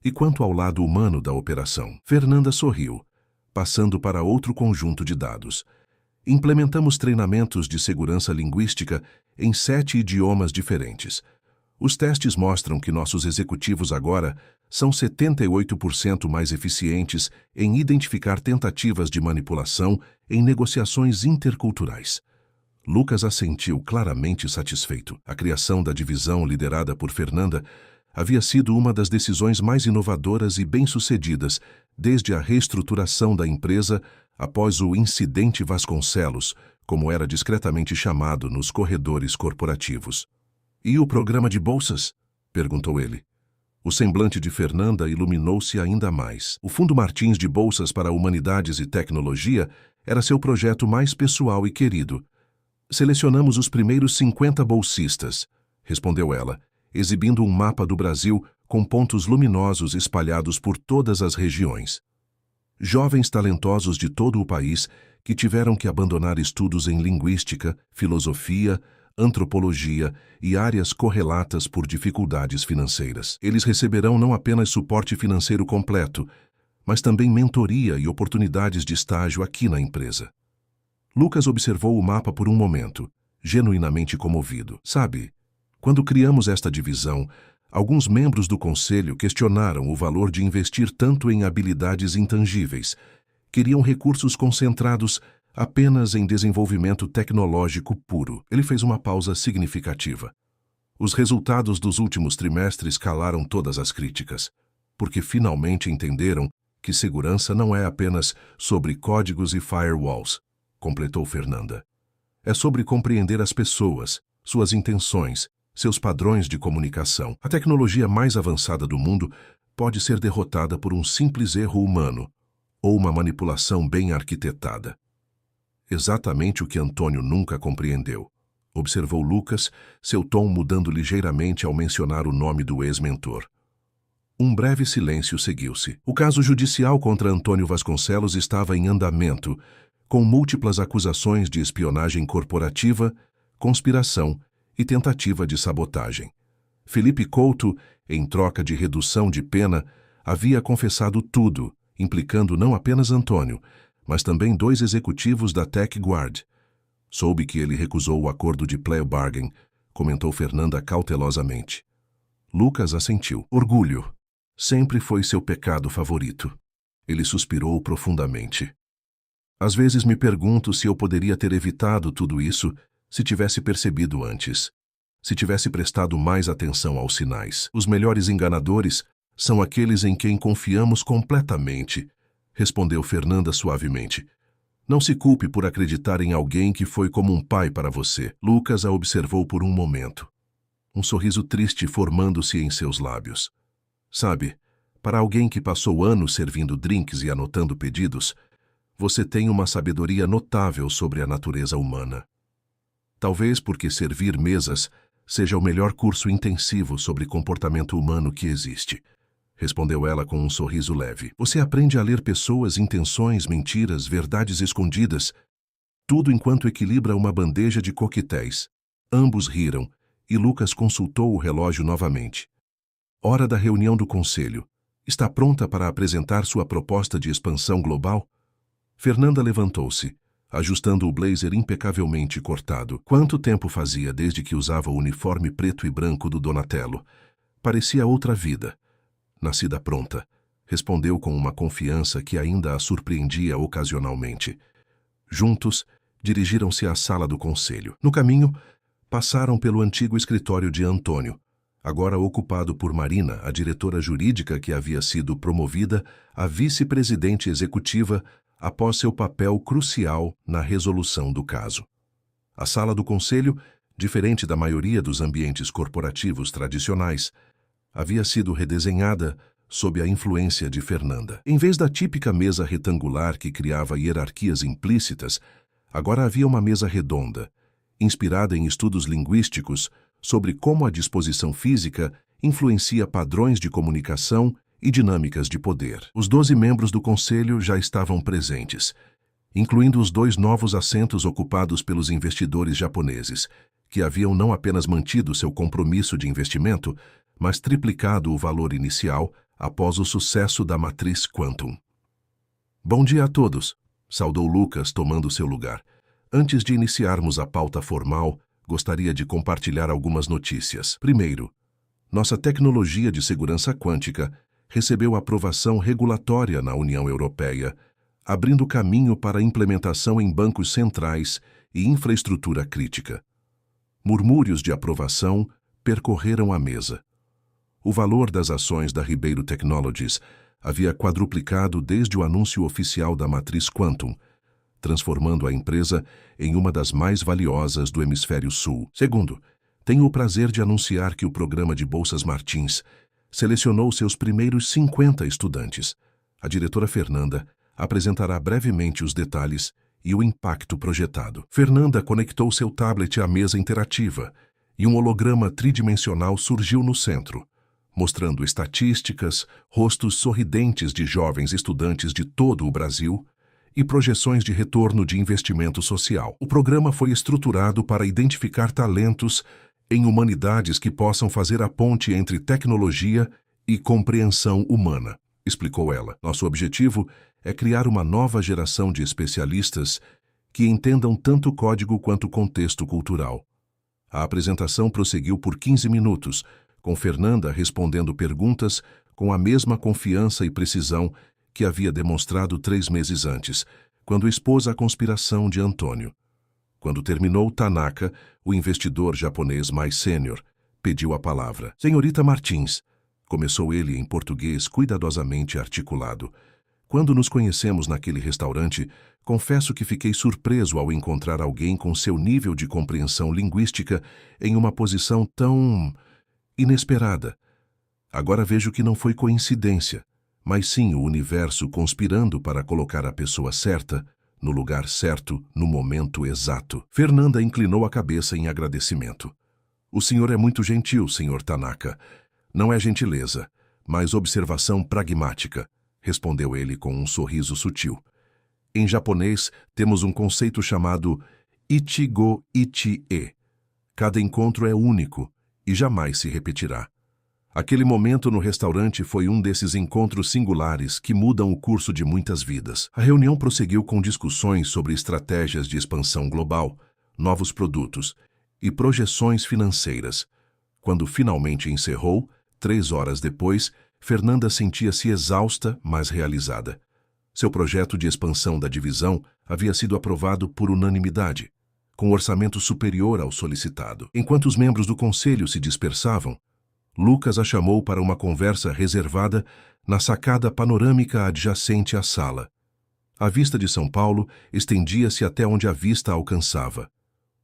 E quanto ao lado humano da operação? Fernanda sorriu, passando para outro conjunto de dados. Implementamos treinamentos de segurança linguística em 7 idiomas diferentes. Os testes mostram que nossos executivos agora são 78% mais eficientes em identificar tentativas de manipulação em negociações interculturais. Lucas assentiu claramente satisfeito. A criação da divisão liderada por Fernanda havia sido uma das decisões mais inovadoras e bem-sucedidas desde a reestruturação da empresa após o incidente Vasconcelos, como era discretamente chamado nos corredores corporativos. E o programa de bolsas? Perguntou ele. O semblante de Fernanda iluminou-se ainda mais. O Fundo Martins de Bolsas para Humanidades e Tecnologia era seu projeto mais pessoal e querido. Selecionamos os primeiros 50 bolsistas, respondeu ela, exibindo um mapa do Brasil com pontos luminosos espalhados por todas as regiões. Jovens talentosos de todo o país que tiveram que abandonar estudos em linguística, filosofia, antropologia e áreas correlatas por dificuldades financeiras. Eles receberão não apenas suporte financeiro completo, mas também mentoria e oportunidades de estágio aqui na empresa. Lucas observou o mapa por um momento, genuinamente comovido. Sabe, quando criamos esta divisão, alguns membros do conselho questionaram o valor de investir tanto em habilidades intangíveis. Queriam recursos concentrados apenas em desenvolvimento tecnológico puro. Ele fez uma pausa significativa. Os resultados dos últimos trimestres calaram todas as críticas, porque finalmente entenderam que segurança não é apenas sobre códigos e firewalls, completou Fernanda. É sobre compreender as pessoas, suas intenções, seus padrões de comunicação. A tecnologia mais avançada do mundo pode ser derrotada por um simples erro humano ou uma manipulação bem arquitetada. Exatamente o que Antônio nunca compreendeu, observou Lucas, seu tom mudando ligeiramente ao mencionar o nome do ex-mentor. Um breve silêncio seguiu-se. O caso judicial contra Antônio Vasconcelos estava em andamento, com múltiplas acusações de espionagem corporativa, conspiração e tentativa de sabotagem. Felipe Couto, em troca de redução de pena, havia confessado tudo, implicando não apenas Antônio, mas também 2 executivos da TechGuard. Soube que ele recusou o acordo de plea bargain, comentou Fernanda cautelosamente. Lucas assentiu. Orgulho. Sempre foi seu pecado favorito. Ele suspirou profundamente. Às vezes me pergunto se eu poderia ter evitado tudo isso se tivesse percebido antes. Se tivesse prestado mais atenção aos sinais. Os melhores enganadores são aqueles em quem confiamos completamente, respondeu Fernanda suavemente. Não se culpe por acreditar em alguém que foi como um pai para você. Lucas a observou por um momento. Um sorriso triste formando-se em seus lábios. Sabe, para alguém que passou anos servindo drinks e anotando pedidos, você tem uma sabedoria notável sobre a natureza humana. Talvez porque servir mesas seja o melhor curso intensivo sobre comportamento humano que existe, respondeu ela com um sorriso leve. Você aprende a ler pessoas, intenções, mentiras, verdades escondidas, tudo enquanto equilibra uma bandeja de coquetéis. Ambos riram, e Lucas consultou o relógio novamente. Hora da reunião do conselho. Está pronta para apresentar sua proposta de expansão global? Fernanda levantou-se, ajustando o blazer impecavelmente cortado. Quanto tempo fazia desde que usava o uniforme preto e branco do Donatello? Parecia outra vida. Nascida pronta, respondeu com uma confiança que ainda a surpreendia ocasionalmente. Juntos, dirigiram-se à sala do conselho. No caminho, passaram pelo antigo escritório de Antônio, agora ocupado por Marina, a diretora jurídica que havia sido promovida a vice-presidente executiva após seu papel crucial na resolução do caso. A sala do conselho, diferente da maioria dos ambientes corporativos tradicionais, havia sido redesenhada sob a influência de Fernanda. Em vez da típica mesa retangular que criava hierarquias implícitas, agora havia uma mesa redonda, inspirada em estudos linguísticos sobre como a disposição física influencia padrões de comunicação e dinâmicas de poder. Os 12 membros do conselho já estavam presentes, incluindo os 2 novos assentos ocupados pelos investidores japoneses, que haviam não apenas mantido seu compromisso de investimento, mas triplicado o valor inicial após o sucesso da matriz Quantum. Bom dia a todos, saudou Lucas tomando seu lugar. Antes de iniciarmos a pauta formal, gostaria de compartilhar algumas notícias. Primeiro, nossa tecnologia de segurança quântica recebeu aprovação regulatória na União Europeia, abrindo caminho para a implementação em bancos centrais e infraestrutura crítica. Murmúrios de aprovação percorreram a mesa. O valor das ações da Ribeiro Technologies havia quadruplicado desde o anúncio oficial da matriz Quantum, transformando a empresa em uma das mais valiosas do Hemisfério Sul. Segundo, tenho o prazer de anunciar que o programa de Bolsas Martins selecionou seus primeiros 50 estudantes. A diretora Fernanda apresentará brevemente os detalhes e o impacto projetado. Fernanda conectou seu tablet à mesa interativa e um holograma tridimensional surgiu no centro, mostrando estatísticas, rostos sorridentes de jovens estudantes de todo o Brasil e projeções de retorno de investimento social. O programa foi estruturado para identificar talentos em humanidades que possam fazer a ponte entre tecnologia e compreensão humana. explicou ela. Nosso objetivo é criar uma nova geração de especialistas que entendam tanto o código quanto o contexto cultural. A apresentação prosseguiu por 15 minutos, com Fernanda respondendo perguntas com a mesma confiança e precisão que havia demonstrado 3 meses antes, quando expôs a conspiração de Antônio. Quando terminou, Tanaka, o investidor japonês mais sênior, pediu a palavra. Senhorita Martins, começou ele em português cuidadosamente articulado. Quando nos conhecemos naquele restaurante, confesso que fiquei surpreso ao encontrar alguém com seu nível de compreensão linguística em uma posição tão inesperada. Agora vejo que não foi coincidência, mas sim o universo conspirando para colocar a pessoa certa, no lugar certo, no momento exato. Fernanda inclinou a cabeça em agradecimento. O senhor é muito gentil, senhor Tanaka. Não é gentileza, mas observação pragmática, respondeu ele com um sorriso sutil. Em japonês, temos um conceito chamado Ichigo Ichi-e. Cada encontro é único e jamais se repetirá. Aquele momento no restaurante foi um desses encontros singulares que mudam o curso de muitas vidas. A reunião prosseguiu com discussões sobre estratégias de expansão global, novos produtos e projeções financeiras. Quando finalmente encerrou, 3 horas depois, Fernanda sentia-se exausta, mas realizada. Seu projeto de expansão da divisão havia sido aprovado por unanimidade, com orçamento superior ao solicitado. Enquanto os membros do conselho se dispersavam, Lucas a chamou para uma conversa reservada na sacada panorâmica adjacente à sala. A vista de São Paulo estendia-se até onde a vista alcançava.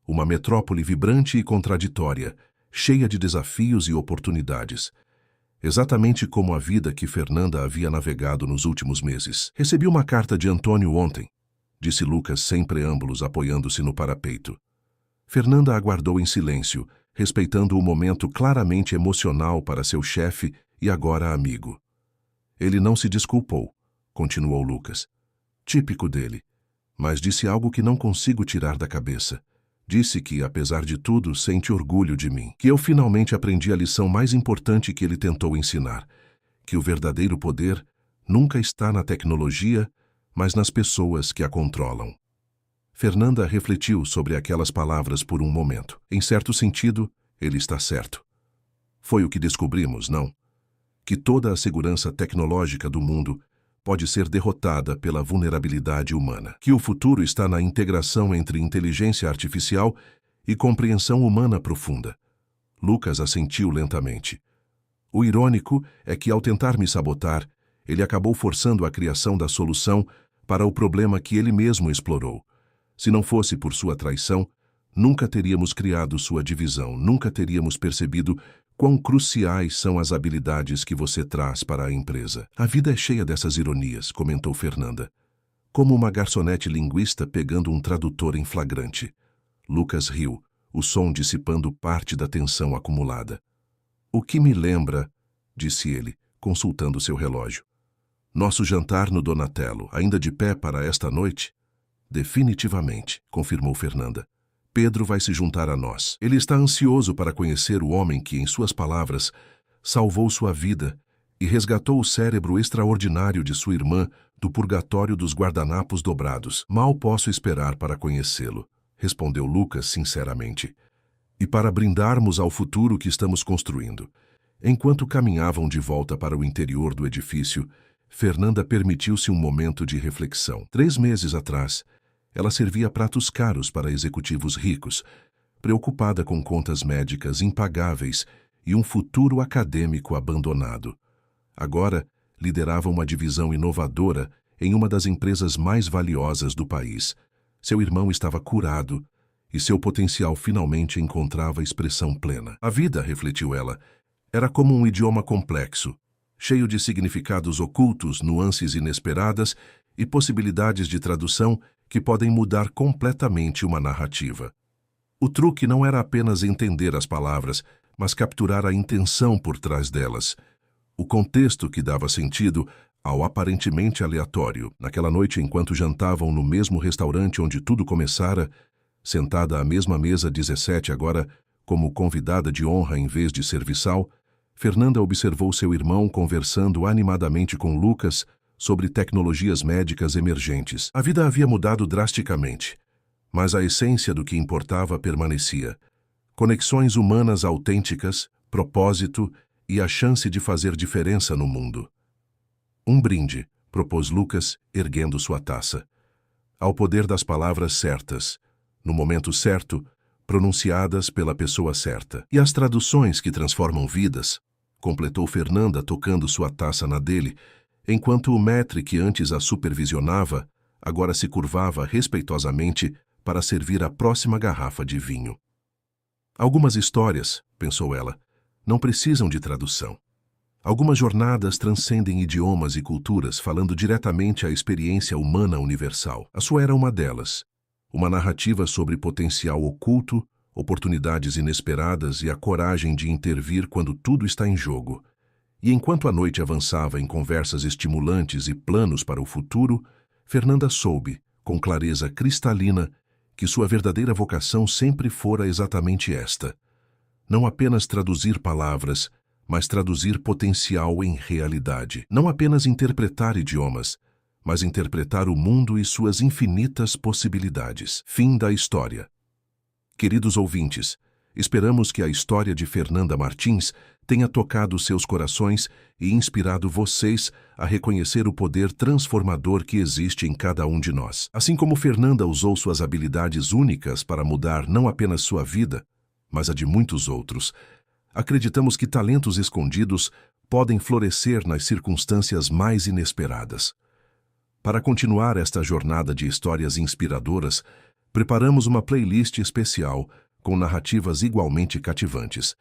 Uma metrópole vibrante e contraditória, cheia de desafios e oportunidades. Exatamente como a vida que Fernanda havia navegado nos últimos meses. Recebi uma carta de Antônio ontem, disse Lucas sem preâmbulos, apoiando-se no parapeito. Fernanda aguardou em silêncio, respeitando o momento claramente emocional para seu chefe e agora amigo. Ele não se desculpou, continuou Lucas. Típico dele, mas disse algo que não consigo tirar da cabeça. Disse que, apesar de tudo, sente orgulho de mim, que eu finalmente aprendi a lição mais importante que ele tentou ensinar, que o verdadeiro poder nunca está na tecnologia, mas nas pessoas que a controlam. Fernanda refletiu sobre aquelas palavras por um momento. Em certo sentido, ele está certo. Foi o que descobrimos, não? Que toda a segurança tecnológica do mundo pode ser derrotada pela vulnerabilidade humana. Que o futuro está na integração entre inteligência artificial e compreensão humana profunda. Lucas assentiu lentamente. O irônico é que, ao tentar me sabotar, ele acabou forçando a criação da solução para o problema que ele mesmo explorou. Se não fosse por sua traição, nunca teríamos criado sua divisão, nunca teríamos percebido quão cruciais são as habilidades que você traz para a empresa. A vida é cheia dessas ironias, comentou Fernanda. Como uma garçonete linguista pegando um tradutor em flagrante. Lucas riu, o som dissipando parte da tensão acumulada. O que me lembra, disse ele, consultando seu relógio. Nosso jantar no Donatello, ainda de pé para esta noite? Definitivamente, confirmou Fernanda. Pedro vai se juntar a nós. Ele está ansioso para conhecer o homem que, em suas palavras, salvou sua vida e resgatou o cérebro extraordinário de sua irmã do purgatório dos guardanapos dobrados. Mal posso esperar para conhecê-lo, respondeu Lucas sinceramente. E para brindarmos ao futuro que estamos construindo. Enquanto caminhavam de volta para o interior do edifício, Fernanda permitiu-se um momento de reflexão. 3 meses atrás, ela servia pratos caros para executivos ricos, preocupada com contas médicas impagáveis e um futuro acadêmico abandonado. Agora, liderava uma divisão inovadora em uma das empresas mais valiosas do país. Seu irmão estava curado e seu potencial finalmente encontrava expressão plena. A vida, refletiu ela, era como um idioma complexo, cheio de significados ocultos, nuances inesperadas e possibilidades de tradução que podem mudar completamente uma narrativa. O truque não era apenas entender as palavras, mas capturar a intenção por trás delas, o contexto que dava sentido ao aparentemente aleatório. Naquela noite, enquanto jantavam no mesmo restaurante onde tudo começara, sentada à mesma mesa 17 agora como convidada de honra em vez de serviçal, Fernanda observou seu irmão conversando animadamente com Lucas sobre tecnologias médicas emergentes. A vida havia mudado drasticamente, mas a essência do que importava permanecia. Conexões humanas autênticas, propósito e a chance de fazer diferença no mundo. Um brinde, propôs Lucas, erguendo sua taça. Ao poder das palavras certas, no momento certo, pronunciadas pela pessoa certa. E as traduções que transformam vidas, completou Fernanda tocando sua taça na dele, enquanto o maître que antes a supervisionava, agora se curvava respeitosamente para servir a próxima garrafa de vinho. Algumas histórias, pensou ela, não precisam de tradução. Algumas jornadas transcendem idiomas e culturas, falando diretamente à experiência humana universal. A sua era uma delas. Uma narrativa sobre potencial oculto, oportunidades inesperadas e a coragem de intervir quando tudo está em jogo. E enquanto a noite avançava em conversas estimulantes e planos para o futuro, Fernanda soube, com clareza cristalina, que sua verdadeira vocação sempre fora exatamente esta. Não apenas traduzir palavras, mas traduzir potencial em realidade. Não apenas interpretar idiomas, mas interpretar o mundo e suas infinitas possibilidades. Fim da história. Queridos ouvintes, esperamos que a história de Fernanda Martins tenha tocado seus corações e inspirado vocês a reconhecer o poder transformador que existe em cada um de nós. Assim como Fernanda usou suas habilidades únicas para mudar não apenas sua vida, mas a de muitos outros, acreditamos que talentos escondidos podem florescer nas circunstâncias mais inesperadas. Para continuar esta jornada de histórias inspiradoras, preparamos uma playlist especial com narrativas igualmente cativantes,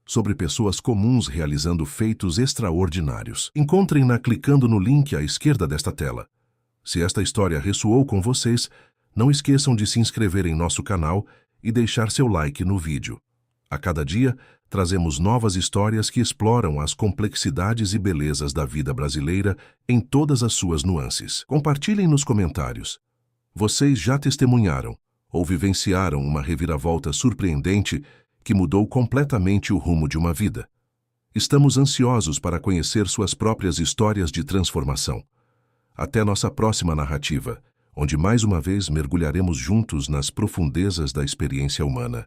sobre pessoas comuns realizando feitos extraordinários. Encontrem-na clicando no link à esquerda desta tela. Se esta história ressoou com vocês, não esqueçam de se inscrever em nosso canal e deixar seu like no vídeo. A cada dia, trazemos novas histórias que exploram as complexidades e belezas da vida brasileira em todas as suas nuances. Compartilhem nos comentários. Vocês já testemunharam ou vivenciaram uma reviravolta surpreendente que mudou completamente o rumo de uma vida. Estamos ansiosos para conhecer suas próprias histórias de transformação. Até nossa próxima narrativa, onde mais uma vez mergulharemos juntos nas profundezas da experiência humana.